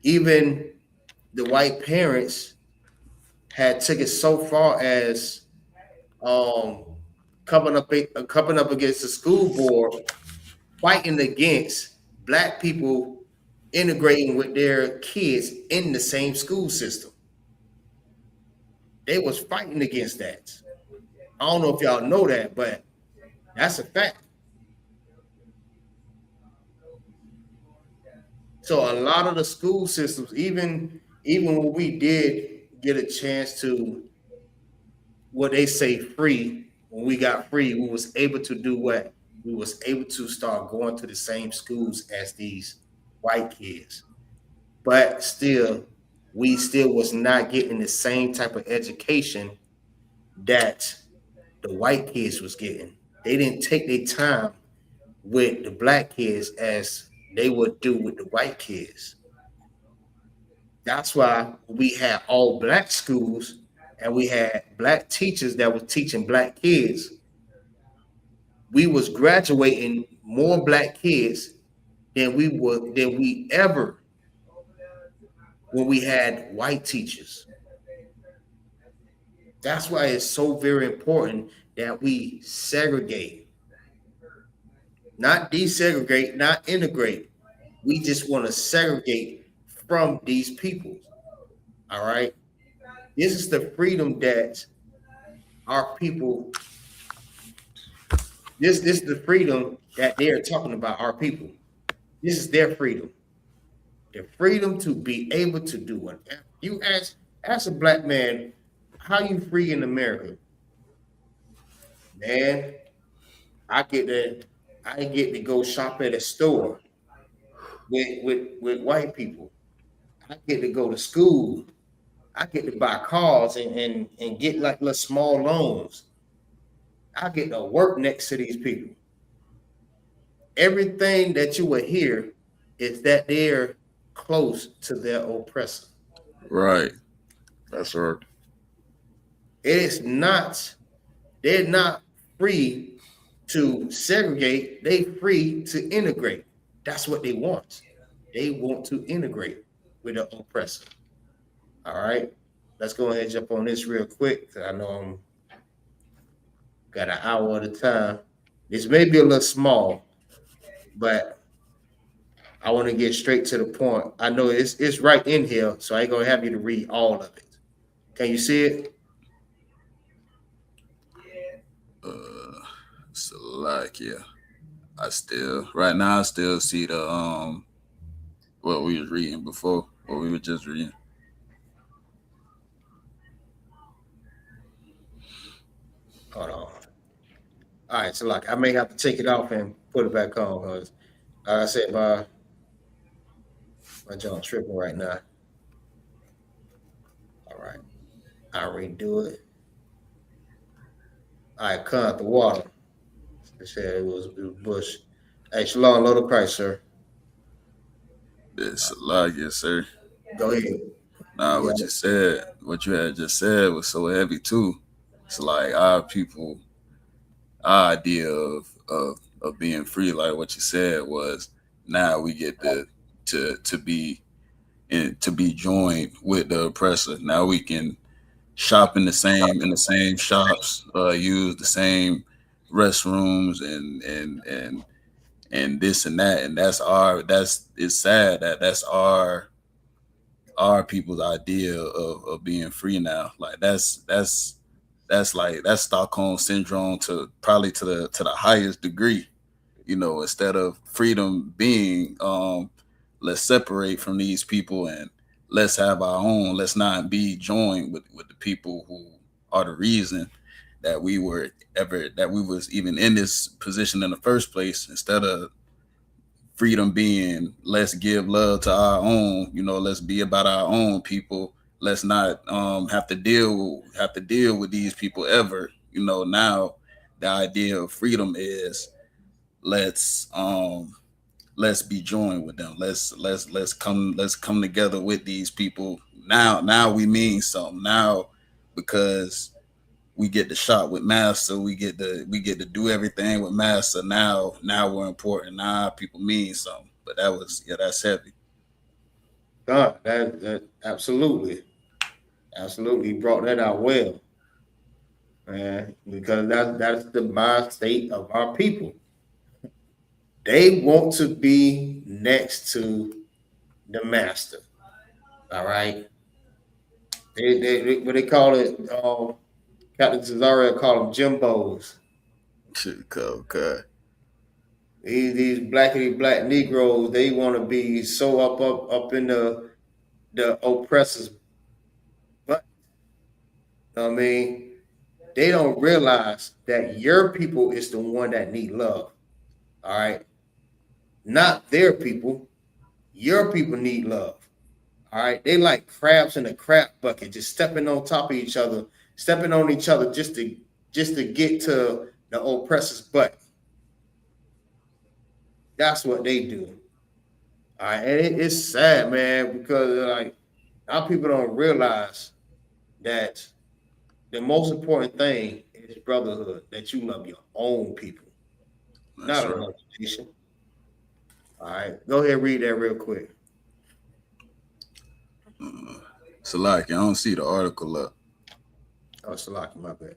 Even the white parents had took it so far as coming up against the school board, fighting against black people integrating with their kids in the same school system. They was fighting against that. I don't know if y'all know that, but that's a fact. So a lot of the school systems, even when we did get a chance to what they say free, when we got free, we was able to do what? We was able to start going to the same schools as these white kids. But still, we still was not getting the same type of education that the white kids was getting. They didn't take their time with the black kids as they would do with the white kids. That's why we had all black schools and we had black teachers that was teaching black kids. We was graduating more black kids than we ever when we had white teachers. That's why it's so very important that we segregate, not desegregate, not integrate. We just want to segregate from these people. All right. This is the freedom that our people, this is the freedom that they're talking about, our people. This is their freedom. The freedom to be able to do whatever. You ask a black man, how you free in America? Man, I get to I get to go shop at a store with white people. I get to go to school. I get to buy cars and get like little small loans. I get to work next to these people. Everything that you will hear is that they're close to their oppressor. Right. That's right. It is not, they're not free to segregate, they free to integrate. That's what they want. They want to integrate with the oppressor. All right. Let's go ahead and jump on this real quick. I know I'm got an hour at a time. This may be a little small, but I want to get straight to the point. I know it's right in here, so I ain't gonna have you to read all of it. Can you see it? So like, yeah, I still see the what we was reading before, what we were just reading. Hold on. All right, so like I may have to take it off and put it back on because like I said, my jaw's tripping right now. All right, I'll redo it. All right, cut out the water. They said it was Bush. Hey, Shalom, Lord of Christ, sir. It's a lot, yes, sir. Go ahead. Nah, what you had just said was so heavy too. It's like our people, our idea of being free, like what you said was now we get to be to be joined with the oppressor. Now we can shop in the same shops, use the same restrooms and this and that, and it's sad that that's our people's idea of being free now. Like that's Stockholm syndrome to probably to the highest degree. You know, instead of freedom being let's separate from these people and let's have our own. Let's not be joined with the people who are the reason that we was even in this position in the first place. Instead of freedom being let's give love to our own, you know, let's be about our own people. Let's not have to deal with these people ever. You know, now the idea of freedom is let's be joined with them. Let's come together with these people. Now we mean something. Now because we get to shop with Master, we get to do everything with Master. Now we're important. Now people mean something. But that's heavy. God, that absolutely brought that out well, man. Because that's the mind state of our people. They want to be next to the master. All right. They what they call it, Captain Cesario call them Jimbos. Okay. These blackity black Negroes, they want to be so up in the oppressors' butt. I mean, they don't realize that your people is the one that need love. All right. Not their people. Your people need love. All right. They like crabs in a crap bucket, just stepping on top of each other, stepping on each other just to get to the oppressor's butt. That's what they do. All right. And it's sad, man, because like our people don't realize that the most important thing is brotherhood, that you love your own people, That's not right. another nation. All right. Go ahead and read that real quick. So like I don't see the article up. Oh, Salaki, my bad.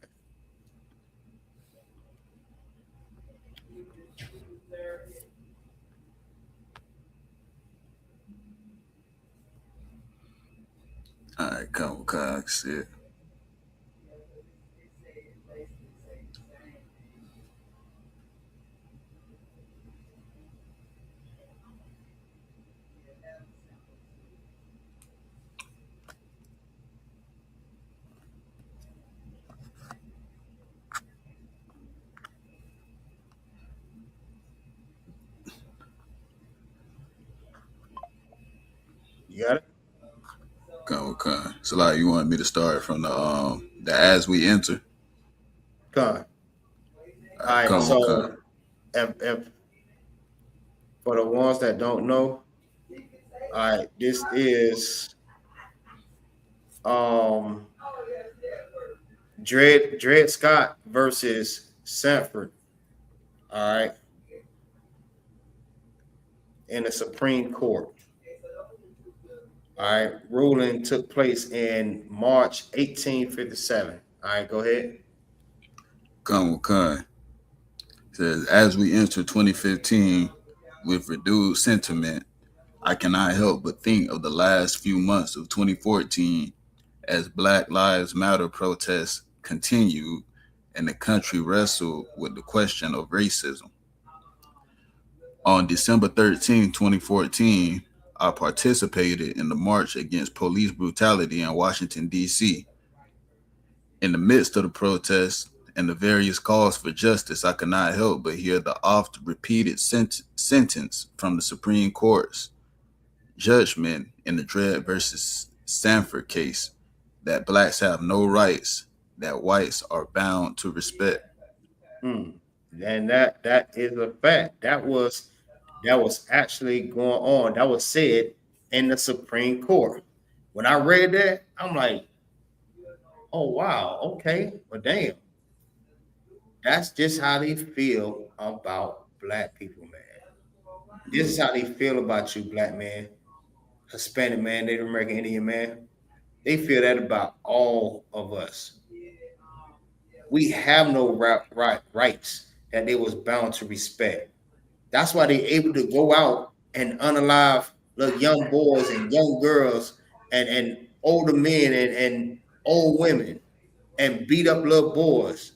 All right, come, Cox. Yeah. You got it? Come. So like you wanted me to start from the as we enter. Con. All All right, right, come. so if for the ones that don't know, all right, this is um Dred Scott versus Sanford. All right, in the Supreme Court. All right, ruling took place in March 1857. All right, go ahead. Come. Says as we enter 2015 with renewed sentiment, I cannot help but think of the last few months of 2014 as Black Lives Matter protests continued and the country wrestled with the question of racism. On December 13, 2014, I participated in the march against police brutality in Washington, D.C. In the midst of the protests and the various calls for justice, I could not help but hear the oft repeated sentence from the Supreme Court's judgment in the Dred versus Sanford case that blacks have no rights that whites are bound to respect. Hmm. And that is a fact. That was actually going on. That was said in the Supreme Court. When I read that, I'm like, oh wow, okay, well damn, that's just how they feel about black people, man. This is how they feel about you, black man, Hispanic man, Native American Indian man. They feel that about all of us. We have no rights that they was bound to respect. That's why they able to go out and unalive little young boys and young girls and older men and old women and beat up little boys.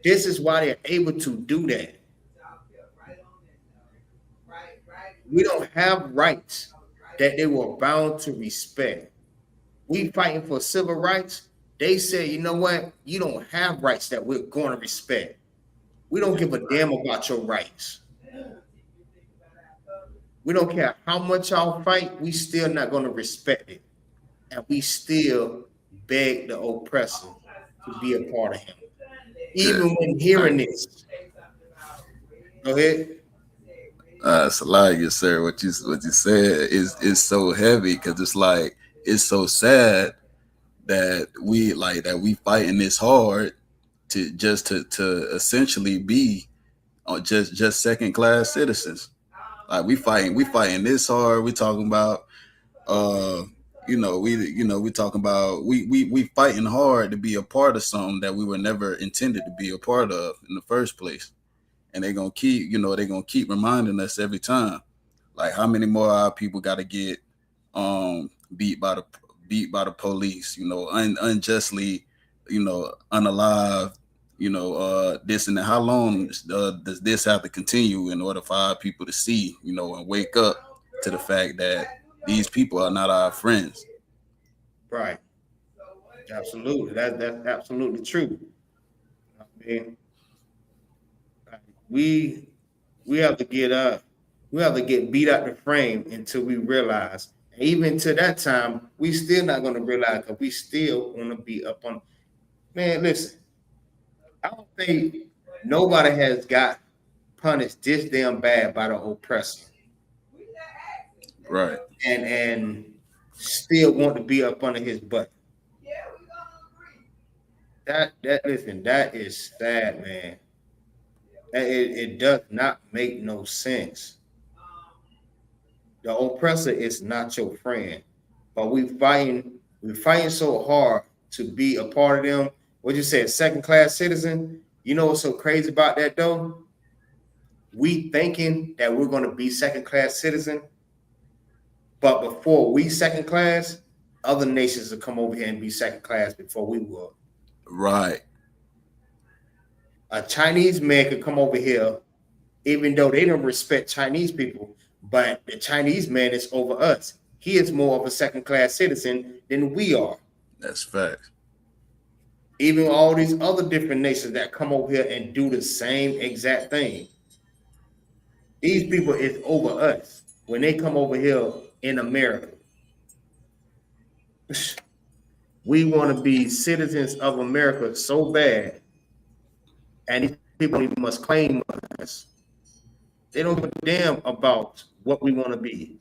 This is why they're able to do that. We don't have rights that they were bound to respect. We fighting for civil rights. They say, you know what? You don't have rights that we're going to respect. We don't give a damn about your rights. We don't care how much y'all fight. We still not going to respect it. And we still beg the oppressor to be a part of him. Even when hearing this. Go ahead. It's a lot, yes, sir. What you said is so heavy because it's like it's so sad that we fighting this hard to essentially be just second class citizens. Like we fighting this hard. We talking about we talking about we fighting hard to be a part of something that we were never intended to be a part of in the first place. And they're gonna keep reminding us every time. Like how many more our people got to get beat by the police, unjustly, unalive, this and that. How long does this have to continue in order for our people to see, and wake up to the fact that these people are not our friends? Right. Absolutely. That's absolutely true. I mean, we we have to get beat out the frame until we realize. And even to that time, we still not going to realize because we still want to be up on. Man, listen, I don't think nobody has got punished this damn bad by the oppressor, Right. and still want to be up under his butt. That is sad, man. It does not make no sense. The oppressor is not your friend, but we're fighting so hard to be a part of them. What you said, second class citizen. You know what's so crazy about that though? We thinking that we're going to be second class citizen, but before we second class, other nations will come over here and be second class before we will. Right. A Chinese man could come over here, even though they don't respect Chinese people, but the Chinese man is over us. He is more of a second class citizen than we are. That's facts. Even all these other different nations that come over here and do the same exact thing. These people is over us when they come over here in America. We want to be citizens of America so bad, and these people must claim us. They don't give a damn about what we want to be.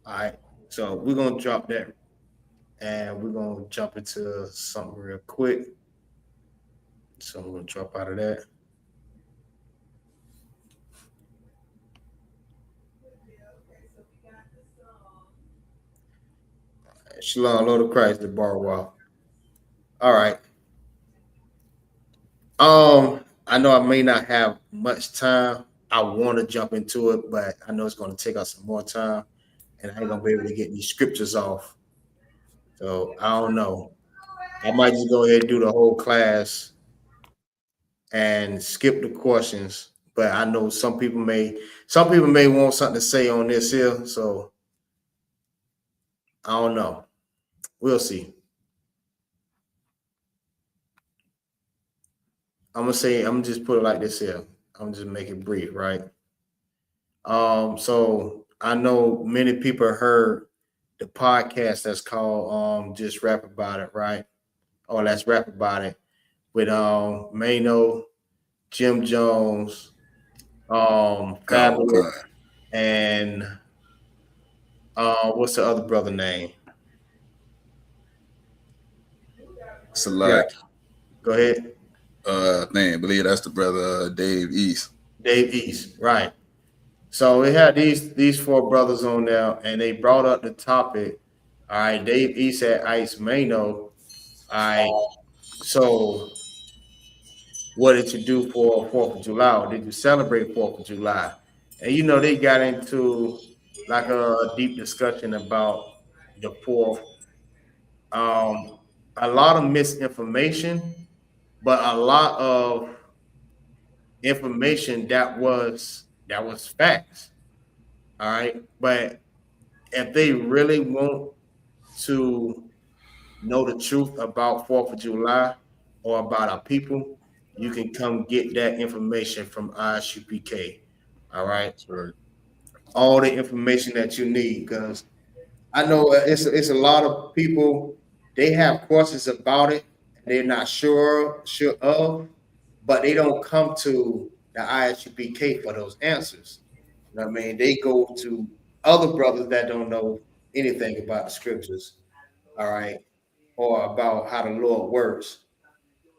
All right, so we're gonna drop that, and we're gonna jump into something real quick. So I'm gonna drop out of that. Shalom, Lord of Christ, the bar wall. All right. I know I may not have much time. I want to jump into it, but I know it's going to take us some more time, and I ain't gonna be able to get these scriptures off. So I don't know. I might just go ahead and do the whole class and skip the questions. But I know some people may want something to say on this here. So I don't know. We'll see. I'm gonna just put it like this here. I'm just make it brief, right? So I know many people heard the podcast that's called Just Rap About It, right? Or Let's Rap About It with Mano, Jim Jones, Fabulous, and what's the other brother name? Select. Yeah. Go ahead. I believe that's the brother Dave East. Dave East, right. So we had these four brothers on there, and they brought up the topic. All right, Dave East at Ice Mano. All right, so what did you do for 4th of July? Or did you celebrate 4th of July? And you know, they got into like a deep discussion about the 4th. A lot of misinformation, but a lot of information that was facts. All right. But if they really want to know the truth about 4th of July or about our people, you can come get that information from Isupk. All right. Right. All the information that you need, because I know it's a lot of people, they have questions about it, they're not sure of, but they don't come to the ISUPK for those answers. You know what I mean? They go to other brothers that don't know anything about the scriptures, all right, or about how the Lord works.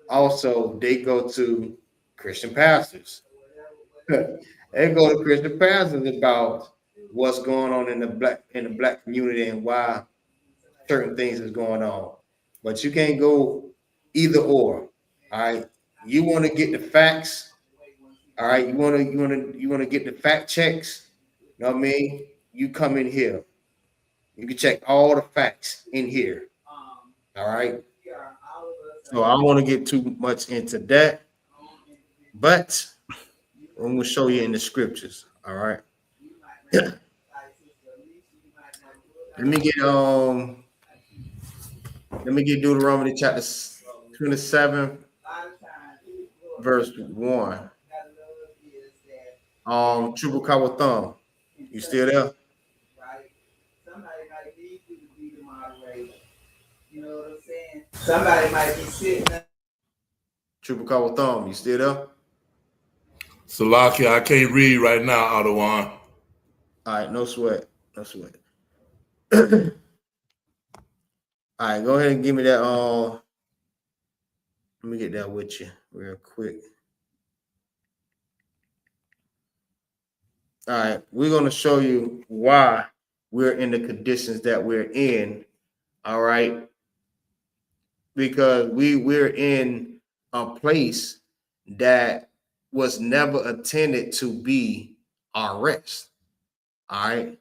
Also, they go to Christian pastors. They go to Christian pastors about what's going on in the black community and why certain things is going on. But you can't go either or. All right. You want to get the facts. All right. You want to get the fact checks. You know what I mean? You come in here. You can check all the facts in here. All right. So I don't want to get too much into that, but I'm gonna show you in the scriptures. All right. Let me get Deuteronomy chapter 27, verse 1. Triple Kawa Thumb. You still there? Somebody might be sitting. Triple Kawa Thumb. You still there? Salakia, I can't read right now, Adawan. All right, no sweat. No sweat. All right, go ahead and give me that. Let me get that with you real quick. All right, we're gonna show you why we're in the conditions that we're in. All right. Because we're in a place that was never intended to be our rest. All right.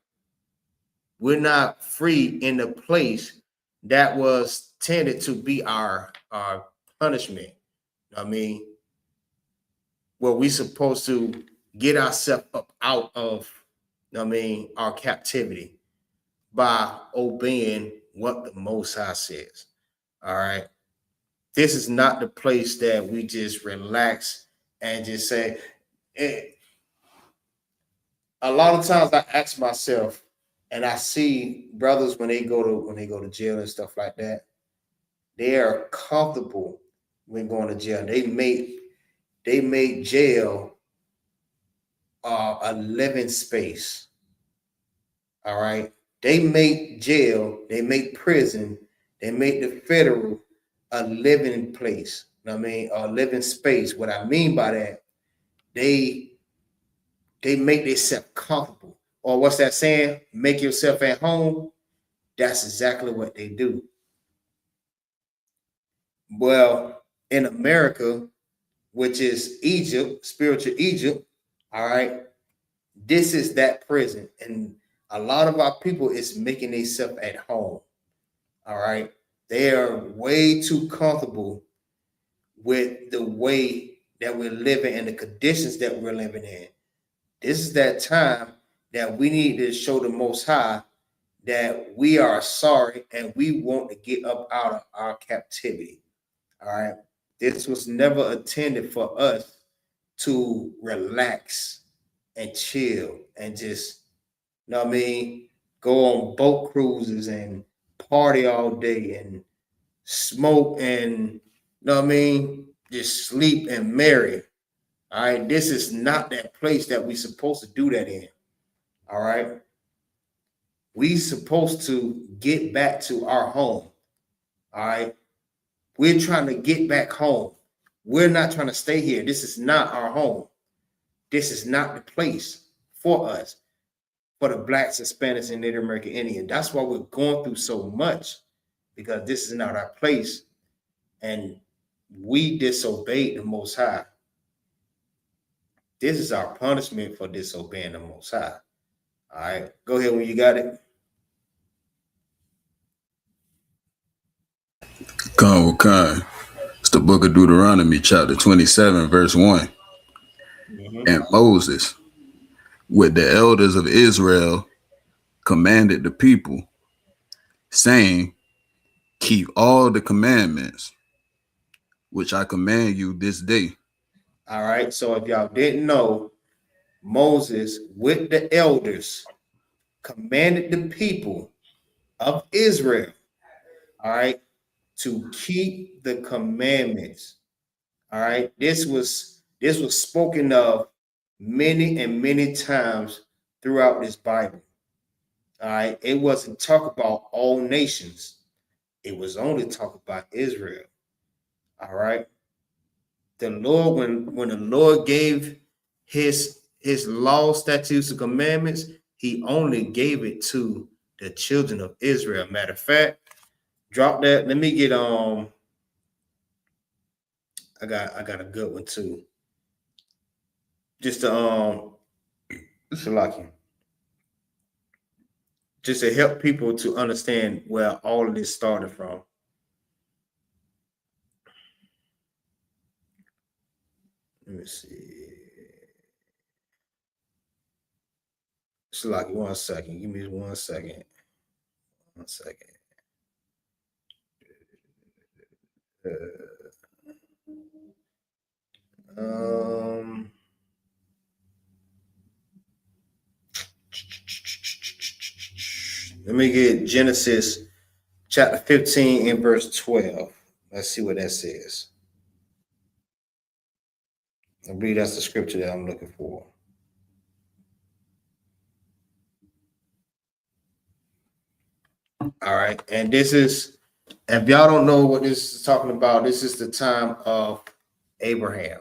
We're not free in the place that was tended to be our punishment. I mean, where we supposed to get ourselves up out of, our captivity by obeying what the Most High says. All right. This is not the place that we just relax and just say, a lot of times I ask myself, and I see brothers when they go to jail and stuff like that, they are comfortable when going to jail. They make jail a living space. All right. They make jail, they make prison, they make the federal a living place. A living space. What I mean by that, they make themselves comfortable. Or what's that saying? Make yourself at home. That's exactly what they do. Well, in America, which is Egypt, spiritual Egypt, all right, this is that prison. And a lot of our people is making themselves at home. All right. They are way too comfortable with the way that we're living and the conditions that we're living in. This is that time that we need to show the Most High that we are sorry and we want to get up out of our captivity. All right. This was never intended for us to relax and chill and just, go on boat cruises and party all day and smoke and, just sleep and marry. All right. This is not that place that we're supposed to do that in. All right. We supposed to get back to our home. All right. We're trying to get back home. We're not trying to stay here. This is not our home. This is not the place for us, for the Blacks, Hispanics, and Native American Indian. That's why we're going through so much, because this is not our place. And we disobeyed the Most High. This is our punishment for disobeying the Most High. All right. Go ahead when you got it. Khan. It's the book of Deuteronomy, chapter 27, verse 1. Mm-hmm. And Moses, with the elders of Israel, commanded the people, saying, keep all the commandments which I command you this day. All right. So if y'all didn't know, Moses, with the elders, commanded the people of Israel, all right, to keep the commandments. All right. This was spoken of many and many times throughout this Bible. All right. It wasn't talk about all nations. It was only talk about Israel. All right. The Lord, when the Lord gave his law, statutes, and commandments, he only gave it to the children of Israel. Matter of fact, drop that. Let me get I got a good one too. Just to just to help people to understand where all of this started from. Let me see. Shalaki, 1 second. Give me 1 second. 1 second. Let me get Genesis chapter 15 and verse 12. Let's see what that says. I believe that's the scripture that I'm looking for. All right. And this is, if y'all don't know what this is talking about, this is the time of Abraham.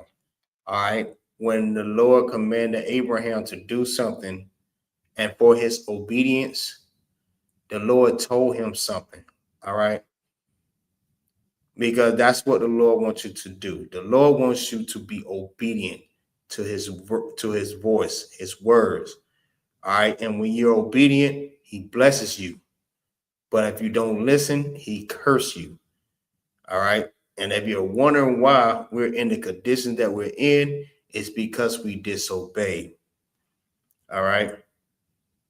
All right. When the Lord commanded Abraham to do something, and for his obedience, the Lord told him something. All right. Because that's what the Lord wants you to do. The Lord wants you to be obedient to his voice, his words. All right. And when you're obedient, he blesses you. But if you don't listen, he curses you. All right. And if you're wondering why we're in the condition that we're in, it's because we disobeyed. All right.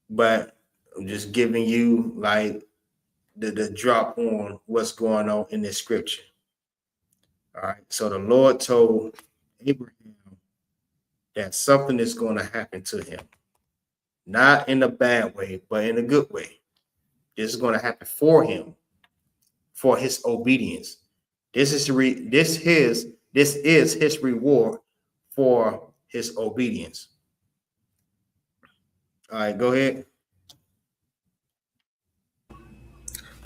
But I'm just giving you like the drop on what's going on in this scripture. All right. So the Lord told Abraham that something is going to happen to him, not in a bad way, but in a good way. This is going to happen for him, for his obedience. This is his reward for his obedience. All right, go ahead.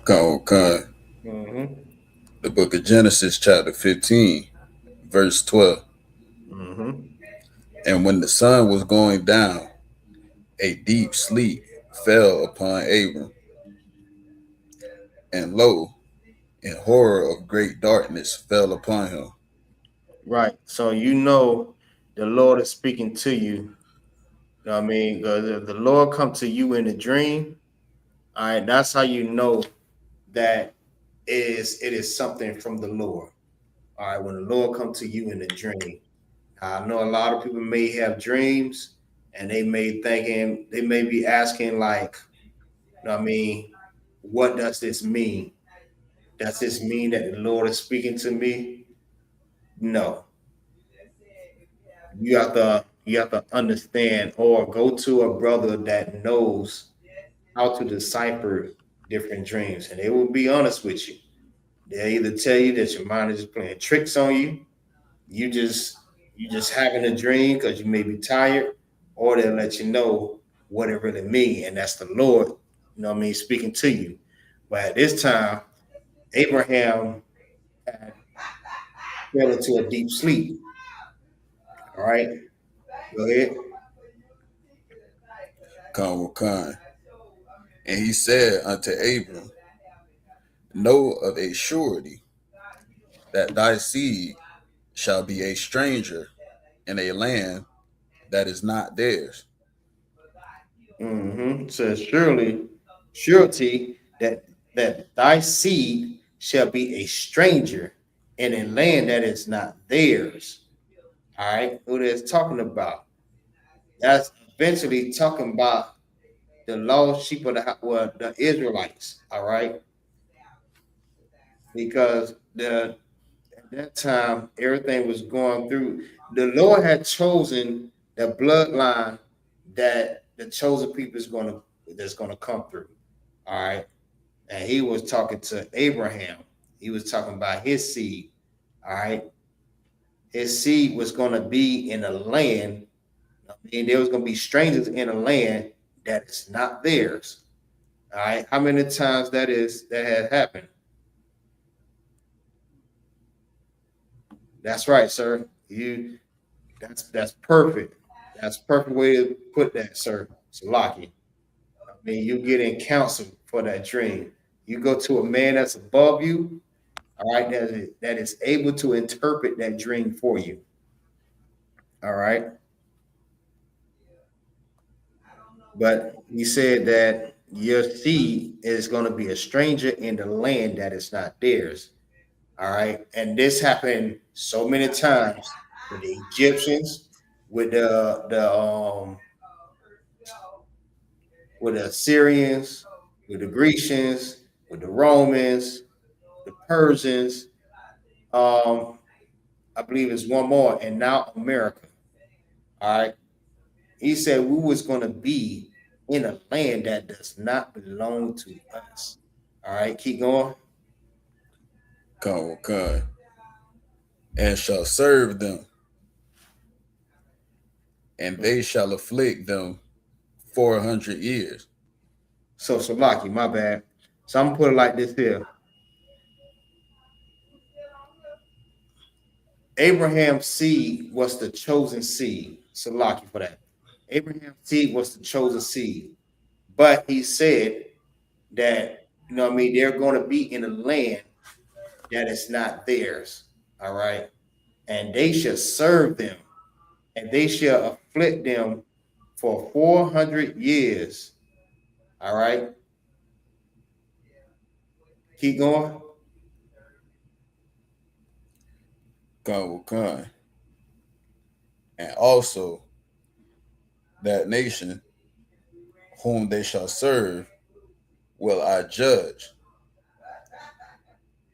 God. Mm-hmm. The book of Genesis, chapter 15, verse 12. Mm-hmm. And when the sun was going down, a deep sleep fell upon Abram. And lo, a horror of great darkness fell upon him. Right. So you know the Lord is speaking to you. You know what I mean? The Lord come to you in a dream. All right, that's how you know that it is something from the Lord. All right, when the Lord come to you in a dream. I know a lot of people may have dreams and they may be asking like, you know what I mean, what does this mean? Does this mean that the Lord is speaking to me? No. You have to understand or go to a brother that knows how to decipher different dreams, and they will be honest with you. They'll either tell you that your mind is playing tricks on you, you just having a dream because you may be tired, or they'll let you know what it really means, and that's the Lord, you know what I mean, speaking to you. But at this time, Abraham had fell into a deep sleep. All right, go ahead. Khan. And he said unto Abram, know of a surety that thy seed shall be a stranger in a land that is not theirs. Mm-hmm. Says surety that thy seed shall be a stranger in a land that is not theirs. All right, who that's talking about? That's eventually talking about the lost sheep of the Israelites. All right, because the at that time everything was going through. The Lord had chosen the bloodline that the chosen people is going to come through. All right, and he was talking to Abraham. He was talking about his seed. All right, his seed was going to be in a land. I mean, there was going to be strangers in a land that is not theirs. All right, how many times that had happened? That's right, sir. That's perfect. That's perfect way to put that, sir. It's lucky. I mean, you getting counsel for that dream. You go to a man that's above you, all right, that is able to interpret that dream for you. All right. But he said that your seed is going to be a stranger in the land that is not theirs. All right. And this happened so many times with the Egyptians, with the Assyrians, with the Grecians, with the Romans, the Persians. I believe it's one more, and now America. All right. He said we was going to be in a land that does not belong to us. All right, keep going. Khan. And shall serve them, and they shall afflict them 400 years. So Salaki, my bad. So I'm gonna put it like this here. Abraham's seed was the chosen seed. Salaki for that. Abraham's seed was the chosen seed. But he said that, you know what I mean, they're going to be in a land that is not theirs. All right. And they shall serve them, and they shall afflict them for 400 years. All right. Keep going. God will come. And also that nation whom they shall serve will I judge,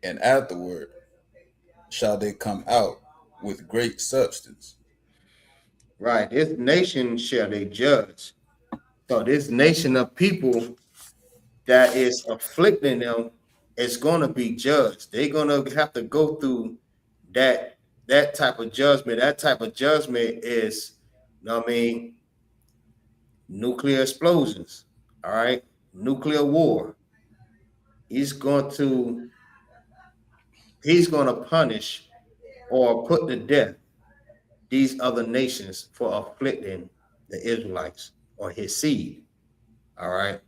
and afterward shall they come out with great substance. Right. This nation shall they judge. So this nation of people that is afflicting them is going to be judged. They're going to have to go through that type of judgment. That type of judgment is, you know what I mean, nuclear explosions. All right, nuclear war. He's going to punish or put to death these other nations for afflicting the Israelites or his seed. All right.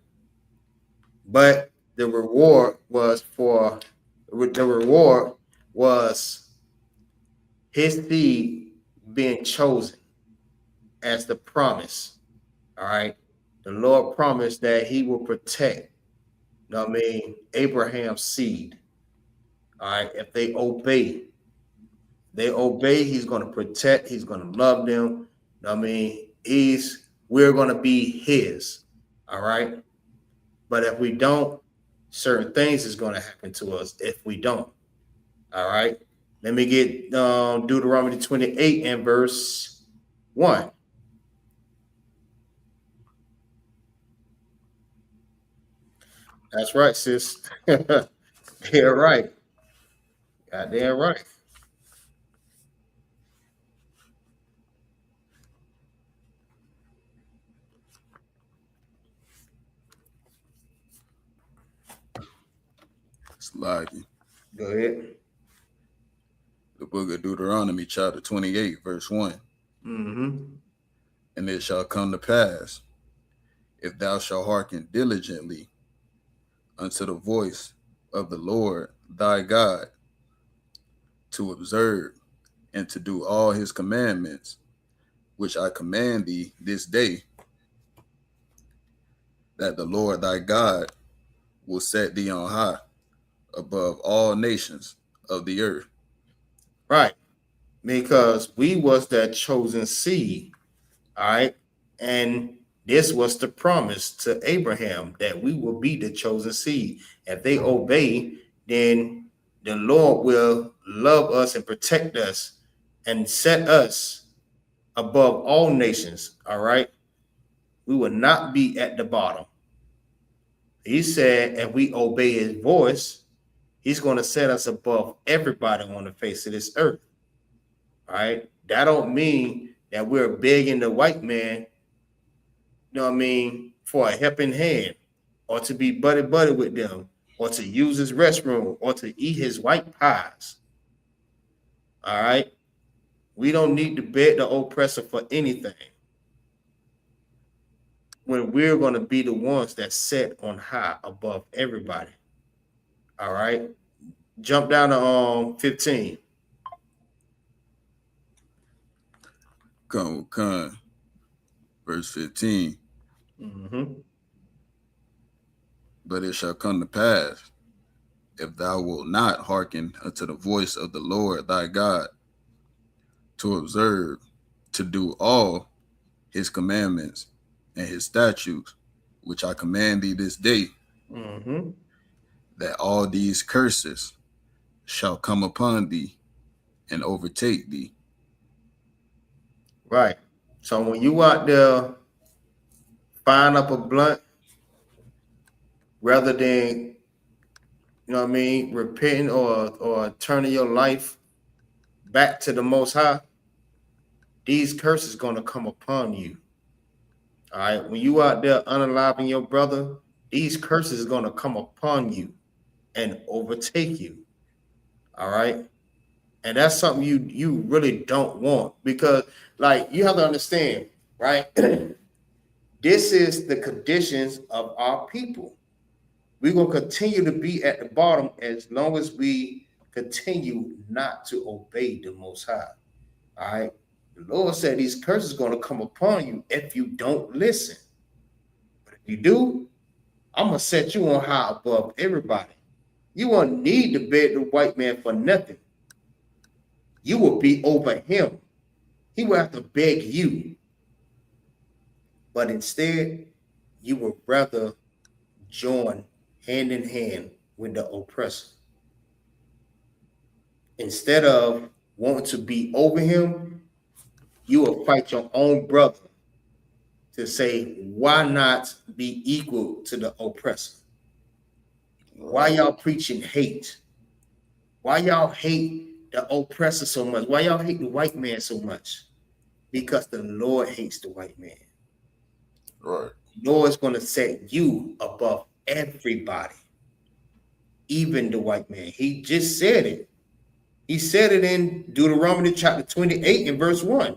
But the reward was his seed being chosen as the promise. All right. The Lord promised that he will protect, you know what I mean, Abraham's seed. All right. If they obey, he's going to protect, he's going to love them. You know what I mean, we're going to be his. All right. But if we don't, certain things is going to happen to us if we don't. All right. Let me get Deuteronomy 28 and verse 1. That's right, sis. They're right. Goddamn right. It's like Go ahead. the book of Deuteronomy, chapter 28, verse 1. Mm-hmm. And it shall come to pass, if thou shalt hearken diligently unto the voice of the Lord thy God, to observe and to do all his commandments, which I command thee this day, that the Lord thy God will set thee on high above all nations of the earth. Right. Because we was that chosen seed. All right. And this was the promise to Abraham that we will be the chosen seed. If they obey, then the Lord will love us and protect us and set us above all nations. All right. We will not be at the bottom. He said, if we obey his voice, he's going to set us above everybody on the face of this earth. All right. That don't mean that we're begging the white man, you know what I mean, for a helping hand or to be buddy with them or to use his restroom or to eat his white pies. All right. We don't need to beg the oppressor for anything when we're going to be the ones that set on high above everybody. All right. Jump down to 15. Come, verse 15. Mm-hmm. But it shall come to pass, if thou wilt not hearken unto the voice of the Lord thy God, to observe, to do all his commandments and his statutes, which I command thee this day, Mm-hmm. that all these curses shall come upon thee and overtake thee. Right. So when you out there find up a blunt rather than, you know what I mean, repenting or turning your life back to the Most High, these curses gonna come upon you. All right. When you out there unaliving your brother, these curses are gonna come upon you and overtake you. All right. And that's something you really don't want because, like, you have to understand, right? This is the conditions of our people. We're going to continue to be at the bottom as long as we continue not to obey the Most High. All right. The Lord said these curses are going to come upon you if you don't listen. But if you do, I'm going to set you on high above everybody. You won't need to beg the white man for nothing. You will be over him. He will have to beg you. But instead, you would rather join hand in hand with the oppressor. Instead of wanting to be over him, you will fight your own brother to say, why not be equal to the oppressor? Why y'all preaching hate? Why y'all hate the oppressor so much? Why y'all hate the white man so much? Because the Lord hates the white man. Right. The Lord is going to set you above everybody, even the white man. He just said it. He said it in Deuteronomy chapter 28 and verse 1.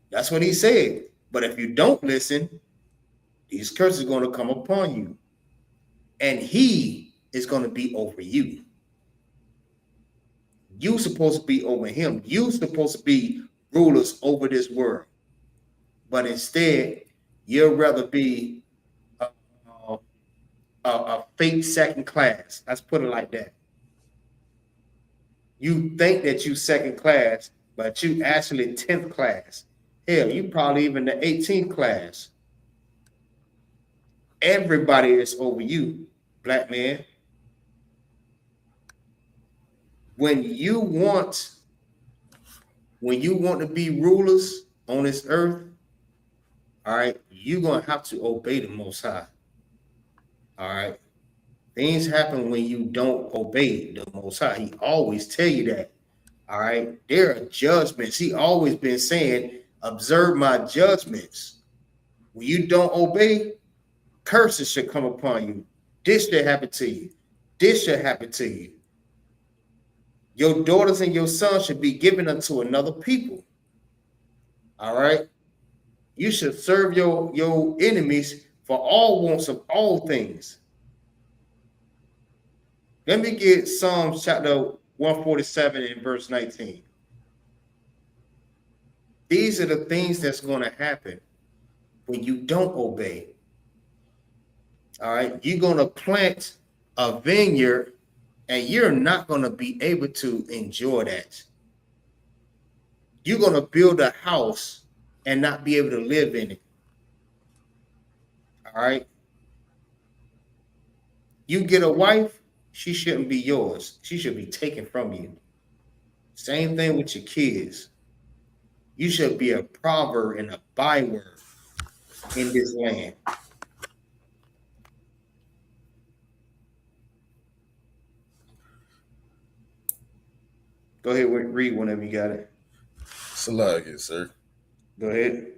That's what he said. But if you don't listen, these curses are going to come upon you. And he is going to be over you. You're supposed to be over him. You're supposed to be rulers over this world. But instead, you'd rather be a fake second class. Let's put it like that. You think that you second class, but you actually 10th class. Hell, you probably even the 18th class. Everybody is over you, black man. When you want to be rulers on this earth, all right, you're going to have to obey the Most High. All right. Things happen when you don't obey the Most High. He always tell you that. All right. There are judgments. He always been saying, observe my judgments. When you don't obey, curses should come upon you. This should happen to you. This should happen to you. Your daughters and your sons should be given unto another people. All right. You should serve your enemies for all wants of all things. Let me get Psalms chapter 147 and verse 19. These are the things that's going to happen when you don't obey. All right. You're going to plant a vineyard and you're not going to be able to enjoy that. You're going to build a house and not be able to live in it. All right. You get a wife, she shouldn't be yours. She should be taken from you. Same thing with your kids. You should be a proverb and a byword in this land. Go ahead, read whenever you got it. Salakia, sir. Go ahead.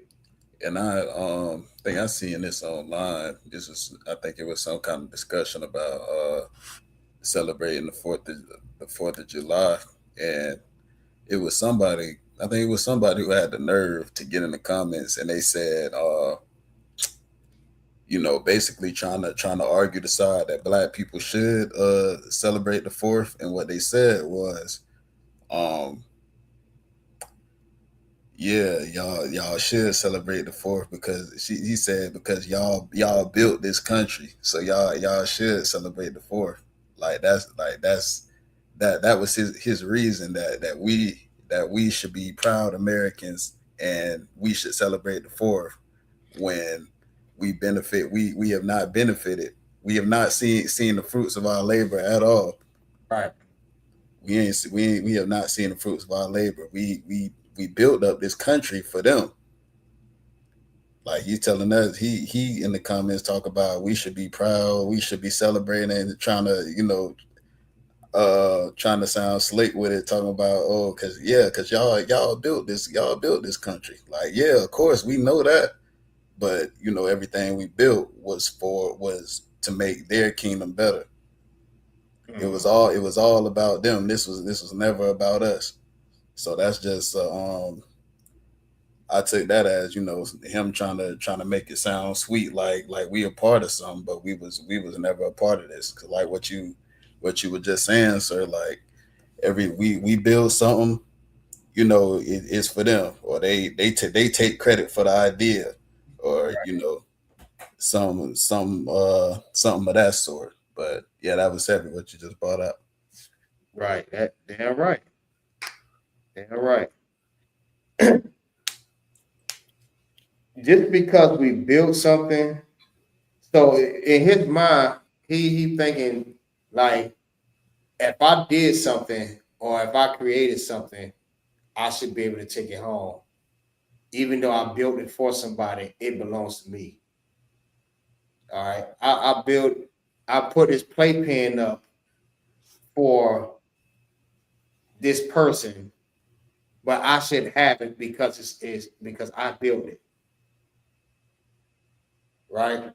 And I think I seen this online. I think it was some kind of discussion about celebrating the 4th of July, and it was somebody. I think it was somebody who had the nerve to get in the comments, and they said, basically trying to argue the side that black people should celebrate the 4th, and what they said was, yeah, y'all should celebrate the 4th because he said because y'all built this country, so y'all should celebrate the 4th. That was his reason that we should be proud Americans and we should celebrate the 4th when we benefit. We have not benefited. We have not seen the fruits of our labor at all. Right. We have not seen the fruits of our labor. We built up this country for them. Like he's telling us, he in the comments talk about we should be proud, we should be celebrating, and trying to sound slick with it, talking about because y'all built this country. Like, yeah, of course we know that, but everything we built was to make their kingdom better. It was all about them. This was never about us. So that's just I took that as, you know, him trying to make it sound sweet, like we a part of something, but we was never a part of this. 'Cause like what you were just saying, sir, like we build something, you know, it's for them, or they take credit for the idea, or you know, something of that sort. But yeah, that was heavy what you just brought up. Right. That damn right. Damn right. Just because we built something, so in his mind, he thinking like, if I did something or if I created something, I should be able to take it home. Even though I built it for somebody, it belongs to me. All right. I put this playpen up for this person, but I should have it because it's because I built it. Right?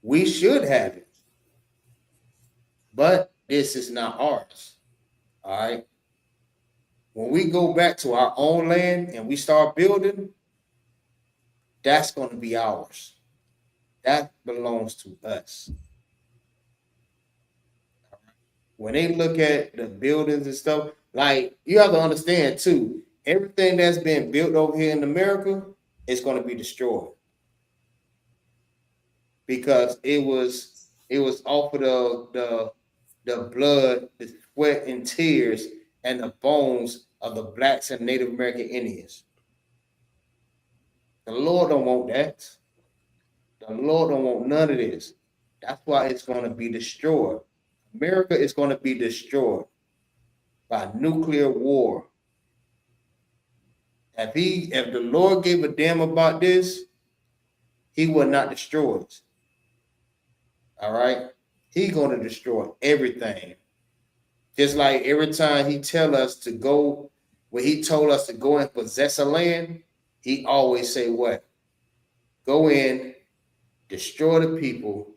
We should have it, but this is not ours. All right. When we go back to our own land and we start building, that's going to be ours. That belongs to us. When they look at the buildings and stuff, like you have to understand too, everything that's been built over here in America is going to be destroyed because it was off of the blood, the sweat and tears, and the bones of the blacks and Native American Indians. The Lord don't want that. The Lord don't want none of this. That's why it's going to be destroyed. America is going to be destroyed by nuclear war. If the Lord gave a damn about this, he would not destroy it. All right? He going to destroy everything. Just like every time he tell us to go, when he told us to go and possess a land, he always say what? Go in, destroy the people,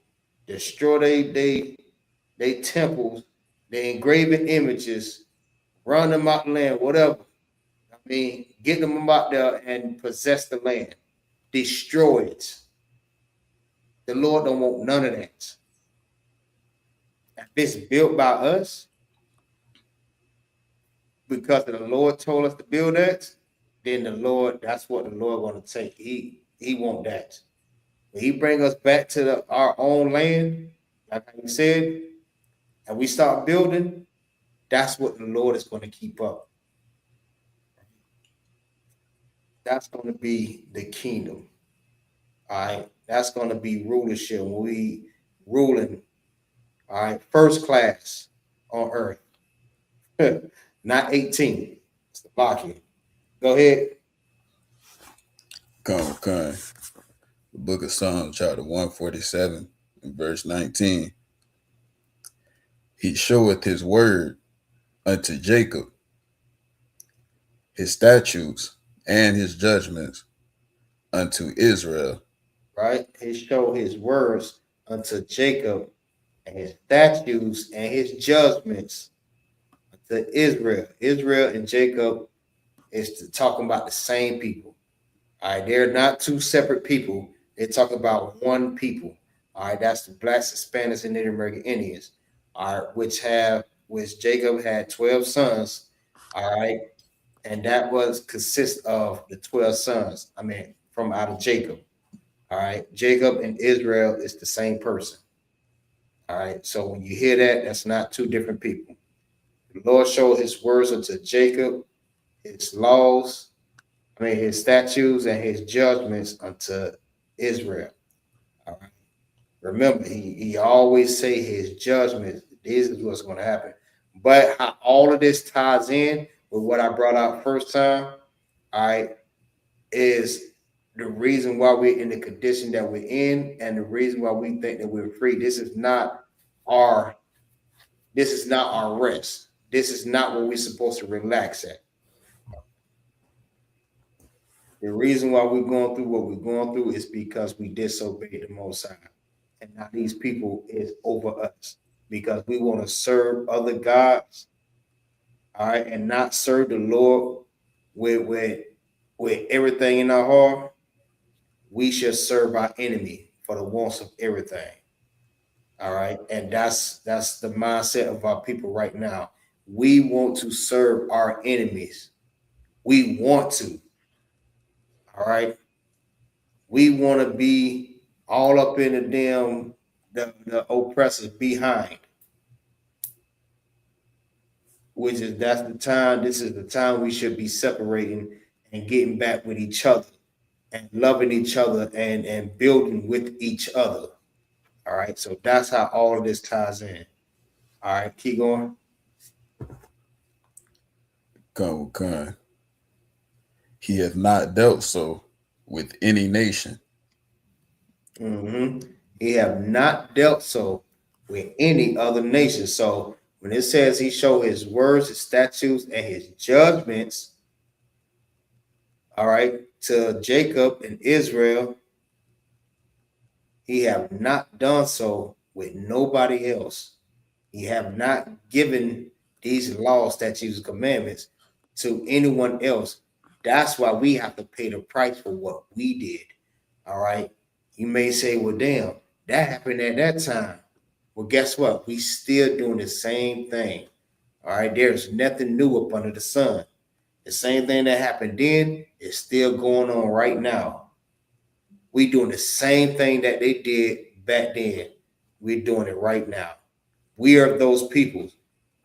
destroy they temples, they engraving images, run them out the land, whatever. I mean, get them out there and possess the land, destroy it. The Lord don't want none of that. If it's built by us, because the Lord told us to build that, then the Lord, that's what the Lord going to take. He want that. When he bring us back to our own land, like I said, and we start building, that's what the Lord is going to keep up. That's going to be the kingdom. All right. That's going to be rulership when we ruling. All right. First class on earth. Not 18. It's the blocking. Go ahead. Come. The book of Psalms, chapter 147, and verse 19. He showeth his word unto Jacob, his statutes and his judgments unto Israel. Right? He showed his words unto Jacob, and his statutes and his judgments to Israel. Israel and Jacob is talking about the same people. All right, they're not two separate people. They talk about one people. All right, that's the blacks, Hispanics, and Native American Indians. All right, which Jacob had 12 sons. All right, and that was consist of the 12 sons. I mean, from out of Jacob. All right, Jacob and Israel is the same person. All right, so when you hear that, that's not two different people. The Lord showed his words unto Jacob, his laws, his statutes and his judgments unto Israel. All right. Remember, he always say his judgments. This is what's going to happen. But how all of this ties in with what I brought out first time, all right, is the reason why we're in the condition that we're in, and the reason why we think that we're free. This is not our rest. This is not where we're supposed to relax at. The reason why we're going through what we're going through is because we disobeyed the Most High. And now these people is over us because we want to serve other gods, all right, and not serve the Lord with everything in our heart, we should serve our enemy for the wants of everything. All right. And that's the mindset of our people right now. We want to serve our enemies. We want to. All right. We want to be all up in the damn the oppressors behind. Which is that's the time, this is the time we should be separating and getting back with each other and loving each other and building with each other. All right. So that's how all of this ties in. All right, keep going. Con. He hath not dealt so with any nation. He have not dealt so with any other nation. So when it says he showed his words, his statutes, and his judgments, all right, to Jacob and Israel, he have not done so with nobody else. He have not given these laws, statutes, and commandments to anyone else. That's why we have to pay the price for what we did. All right. You may say, well, damn, that happened at that time. Well, guess what? We still doing the same thing. All right. There's nothing new up under the sun. The same thing that happened then is still going on right now. We doing the same thing that they did back then. We're doing it right now. We are those people.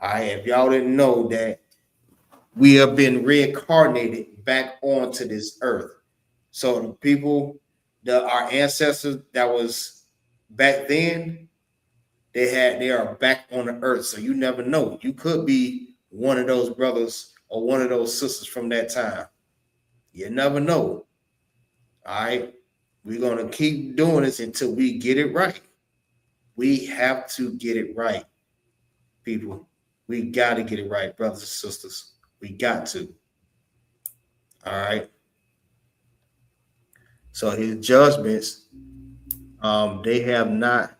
All right. If y'all didn't know that we have been reincarnated back onto this earth. So the people, our ancestors that was back then, they are back on the earth. So you never know. You could be one of those brothers or one of those sisters from that time. You never know. All right. We're going to keep doing this until we get it right. We have to get it right, people. We got to get it right, brothers and sisters. We got to. All right. So his judgments, they have not,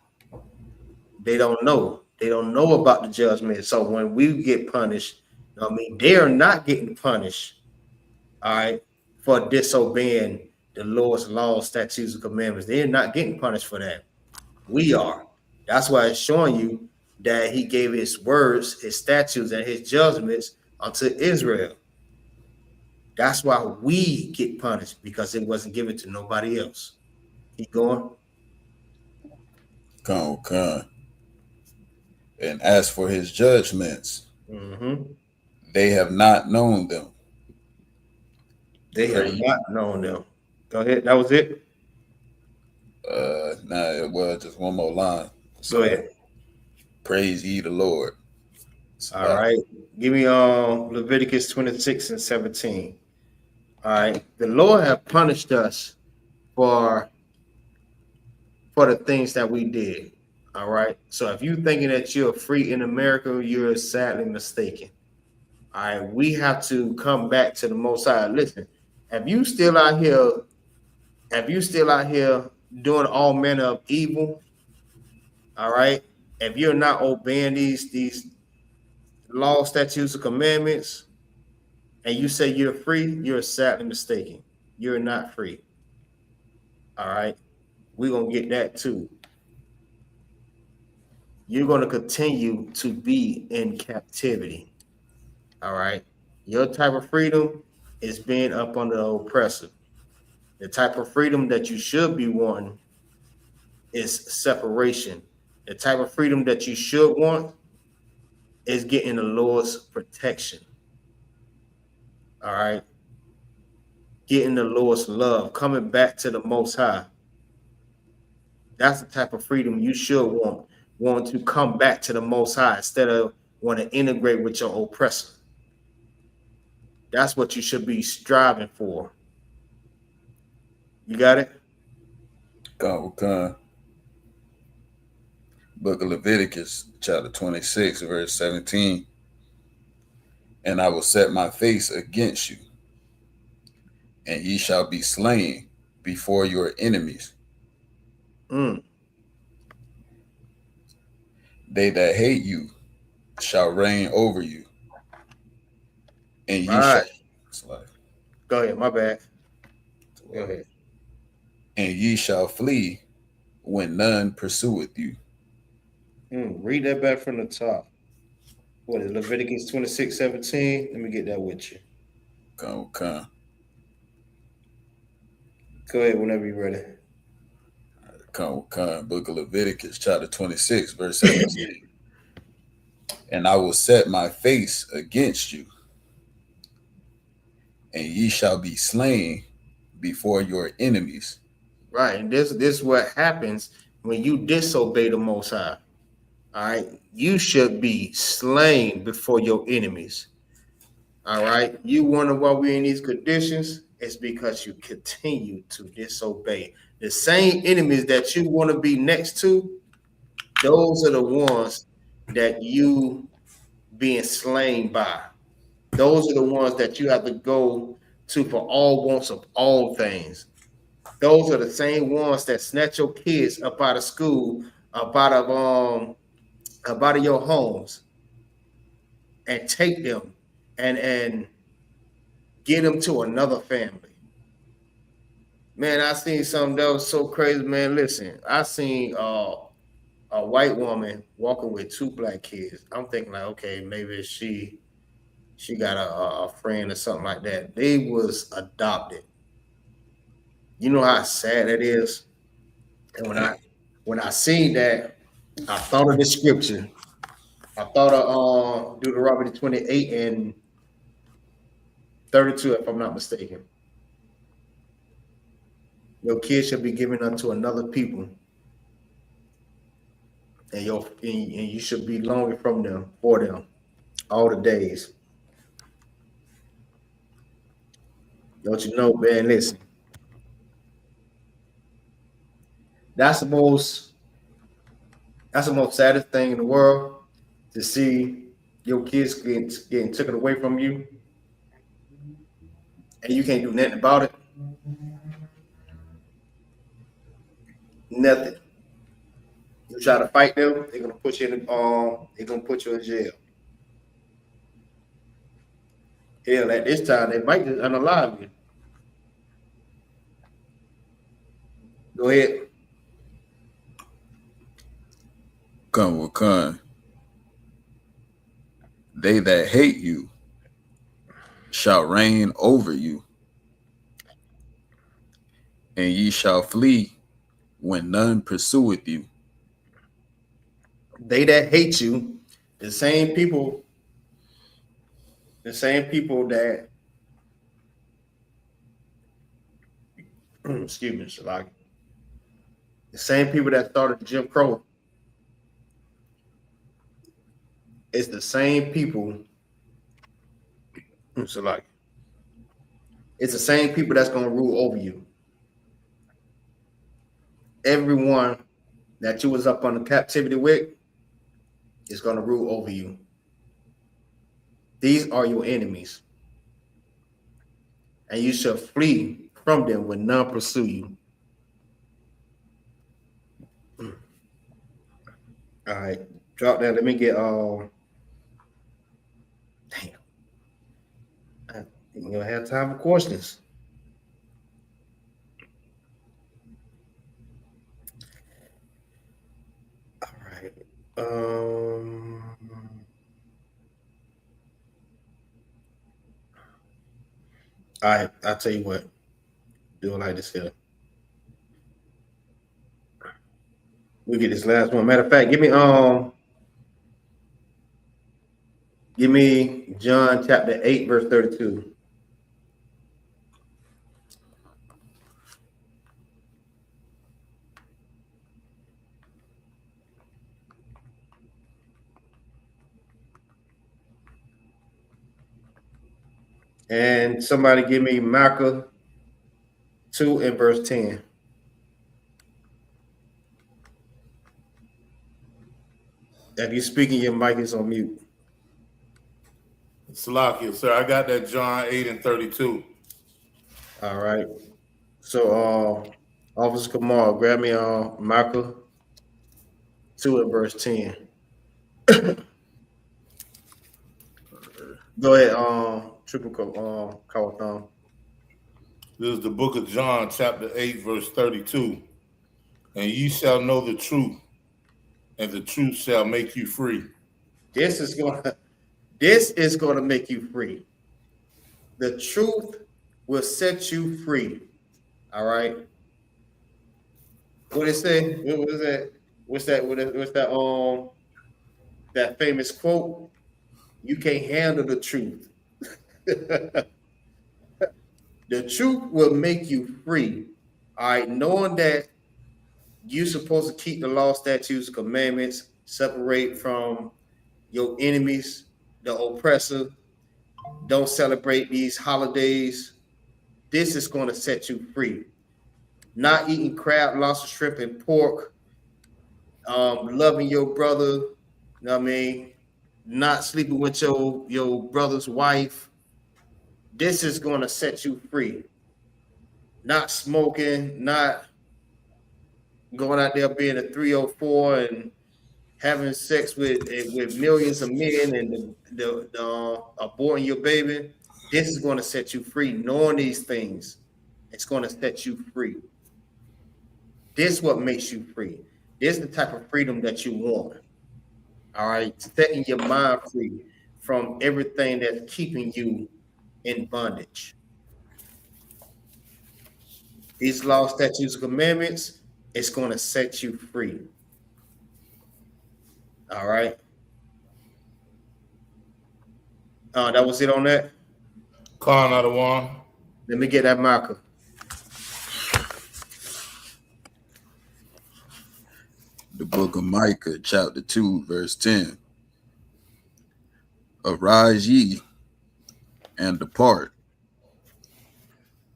they don't know. They don't know about the judgment. So when we get punished, I mean, they are not getting punished, all right, for disobeying the Lord's laws, statutes, and commandments. They're not getting punished for that. We are. That's why it's showing you that he gave his words, his statutes, and his judgments unto Israel. That's why we get punished, because it wasn't given to nobody else. Keep going. Con. And as for his judgments, they have not known them. They have not known them. Go ahead. That was it? Nah, well, just one more line. So, go ahead. Praise ye the Lord. All right. Give me Leviticus 26 and 17. All right. The Lord have punished us for the things that we did. All right. So if you're thinking that you're free in America, you're sadly mistaken. All right. We have to come back to the Most High. Listen, if you still out here doing all manner of evil, all right, if you're not obeying these laws, statutes, and commandments, and you say you're free, you're sadly mistaken. You're not free. All right. We're going to get that too. You're going to continue to be in captivity. All right. Your type of freedom is being up under the oppressor. The type of freedom that you should be wanting is separation. The type of freedom that you should want is getting the Lord's protection. All right. Getting the Lord's love, coming back to the Most High. That's the type of freedom you should want. Want to come back to the Most High instead of want to integrate with your oppressor. That's what you should be striving for. You got it? Con. Book of Leviticus, chapter 26, verse 17. And I will set my face against you, and ye shall be slain before your enemies. They that hate you shall reign over you, and ye shall. Go ahead. My bad. Go ahead. And ye shall flee when none pursueth you. Read that back from the top. What is Leviticus 26:17? Let me get that with you. Come. Go ahead whenever you're ready. Come. Book of Leviticus, chapter 26, verse 17. And I will set my face against you, and ye shall be slain before your enemies. Right, and this is what happens when you disobey the Most High. All right, you should be slain before your enemies. All right, you wonder why we're in these conditions? It's because you continue to disobey. The same enemies that you want to be next to, those are the ones that you being slain by. Those are the ones that you have to go to for all wants of all things. Those are the same ones that snatch your kids up out of school, up out of your homes, and take them and get them to another family. Man, I seen something that was so crazy, man. Listen, I seen a white woman walking with two black kids. I'm thinking like, okay, maybe she got a friend or something like that. They was adopted. You know how sad that is. And when I seen that, I thought of the scripture. I thought of Deuteronomy 28 and 32, if I'm not mistaken. Your kids shall be given unto another people, and you should be longing from them for them all the days. Don't you know, man? Listen, that's the most saddest thing in the world, to see your kids getting taken away from you, and you can't do nothing about it. Nothing. You try to fight them, they're gonna put you in jail. Hell, at this time, they might just unalive you. Go ahead. Come. They that hate you shall reign over you, and ye shall flee when none pursueth you. They that hate you, the same people that excuse me, Shalaki, the same people that started Jim Crow, it's the same people, Shalaki, it's the same people that's gonna rule over you. Everyone that you was up under captivity with is gonna rule over you. These are your enemies, and you shall flee from them when none pursue you. All right, drop that. Let me get damn. You don't have time for questions. All right. All right, I'll tell you what. Do it like this here. We get this last one. Matter of fact, give me John chapter 8, verse 32. And somebody give me Micah 2 and verse 10. If you're speaking, your mic is on mute. Salakia, sir. I got that John 8 and 32. All right. So Officer Kamal, grab me Micah 2 and verse 10. Go ahead, Triple Kawathon. This is the book of John, chapter 8, verse 32. And ye shall know the truth, and the truth shall make you free. This is going to make you free. The truth will set you free. All right. What did it say? What was that? What's that? That famous quote? You can't handle the truth. The truth will make you free. All right, knowing that you're supposed to keep the law, statutes, commandments, separate from your enemies, the oppressor. Don't celebrate these holidays. This is going to set you free. Not eating crab, lobster, shrimp, and pork. Loving your brother. You know what I mean? Not sleeping with your brother's wife. This is going to set you free. Not smoking, not going out there being a 304 and having sex with millions of men and aborting your baby. This is going to set you free. Knowing these things, it's going to set you free. This is what makes you free. This is the type of freedom that you want. All right, setting your mind free from everything that's keeping you in bondage. These laws, statutes, commandments, it's going to set you free. All right. That was it on that. Call another one. Let me get that marker. The book of Micah, chapter 2, verse 10. Arise ye and depart,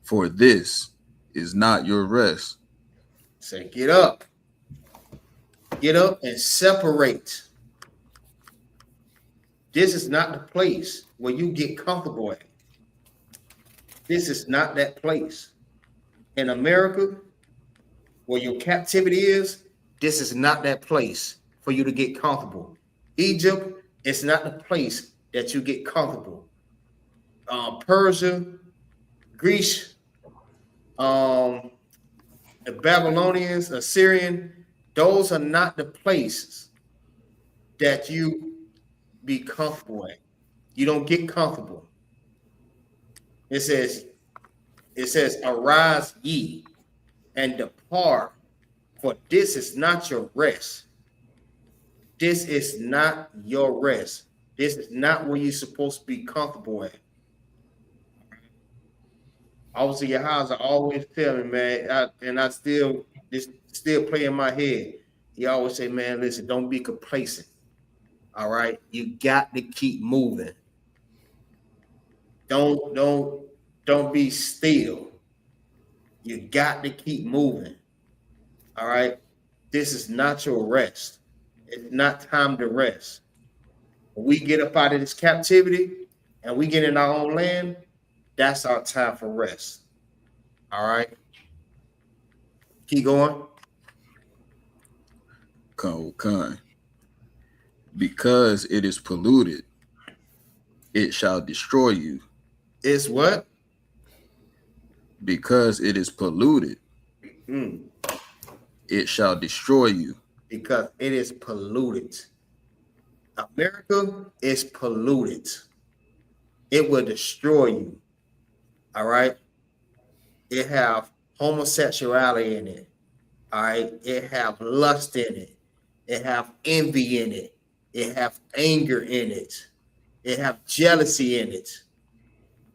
for this is not your rest. Say, get up. Get up and separate. This is not the place where you get comfortable at. This is not that place. In America, where your captivity is, this is not that place for you to get comfortable. Egypt is not the place that you get comfortable. Persia, Greece, the Babylonians, Assyrian, those are not the places that you be comfortable at. You don't get comfortable. It says, arise ye and depart, for this is not your rest. This is not your rest. This is not where you're supposed to be comfortable at. Obviously, your house, I always tell me, man, I still play in my head. He always say, man, listen, don't be complacent. All right, you got to keep moving. Don't be still. You got to keep moving. All right, this is not your rest. It's not time to rest. When we get up out of this captivity and we get in our own land, that's our time for rest. All right. Keep going. Con. Because it is polluted, it shall destroy you. It's what? Because it is polluted, it shall destroy you. Because it is polluted. America is polluted. It will destroy you. All right. It have homosexuality in it. All right. It have lust in it. It have envy in it. It have anger in it. It have jealousy in it.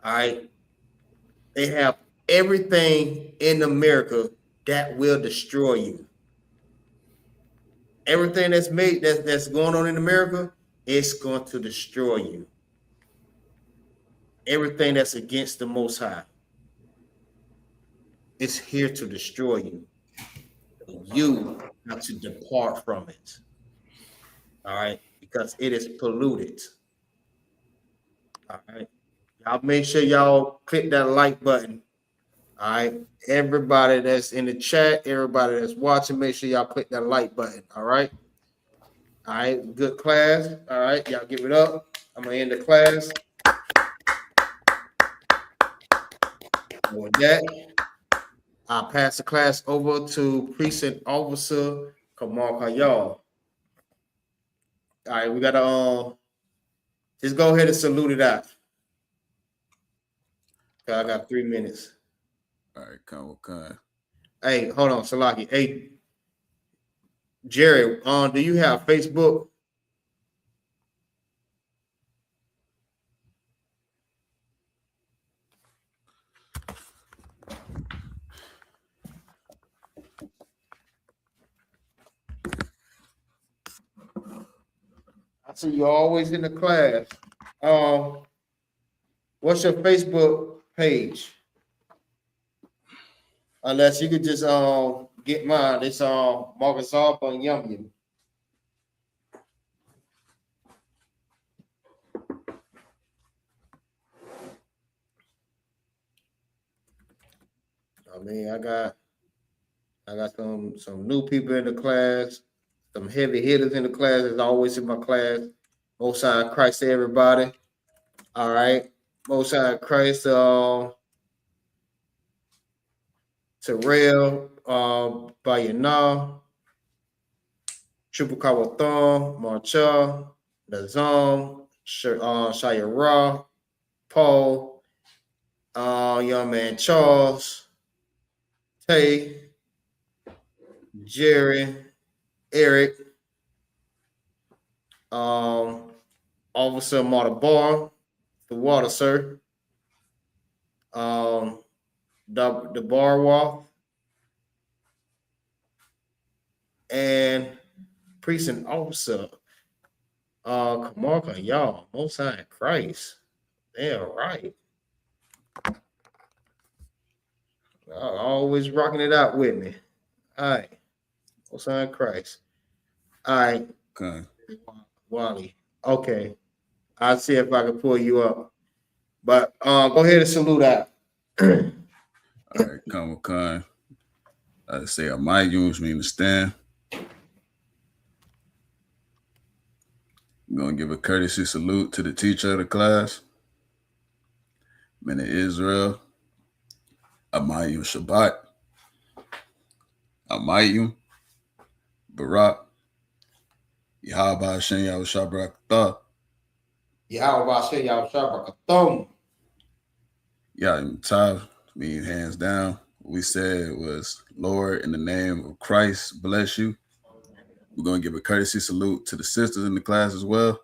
All right. They have everything in America that will destroy you. Everything that's going on in America, it's going to destroy you. Everything that's against the Most High, it's here to destroy you. You have to depart from it. All right, because it is polluted. All right, y'all make sure y'all click that like button. All right, everybody that's in the chat, everybody that's watching, make sure y'all click that like button. All right. All right, good class. All right, y'all give it up. I'm gonna end the class. With that, I'll pass the class over to Precinct Officer Kamal Kayal. All right, we gotta just go ahead and salute it out. I got 3 minutes. All right, come. Hey, hold on, Salaki. Hey, Jerry, do you have Facebook? I see you always in the class. What's your Facebook page? Unless you could just get mine. It's Marcus Alba and Yum. I mean, I got some new people in the class, some heavy hitters in the class. As always in my class. Most High Christ to everybody. All right. Most High Christ Terrell, Bayana, Chupukawathon, Marcha, Nazam, Shayara, Paul, young man Charles, Tay, Jerry, Eric, Officer Marta Bar, the water, sir. The bar walk, and Precinct Officer Kamarka, y'all, Most High Christ. They're right. Always rocking it out with me. All right. Most High Christ. All right. Okay. Wally. Okay. I'll see if I can pull you up. But go ahead and salute out. All right, come. I say I might use me to stand. I'm gonna give a courtesy salute to the teacher of the class. Men of Israel. Amayim Shabbat. Amayim. Barak. Yahweh Hashem Yahushua Barakatah. Yahweh Hashem Yahushua Barakatah. Tav, mean hands down. What we said was, Lord, in the name of Christ, bless you. We're going to give a courtesy salute to the sisters in the class as well.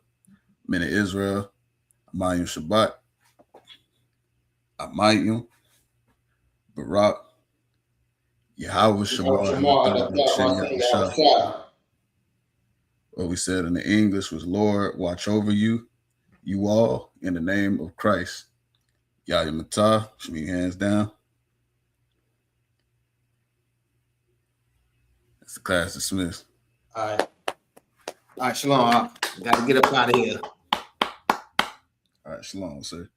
Men of Israel, Amayim Shabbat, Amayim, Barak, Yahweh Shabbat. What we said in the English was, Lord, watch over you all, in the name of Christ. Yahya Matah, Shmi hands down. That's the class dismissed. All right, shalom. Got to get up out of here. All right, shalom, sir.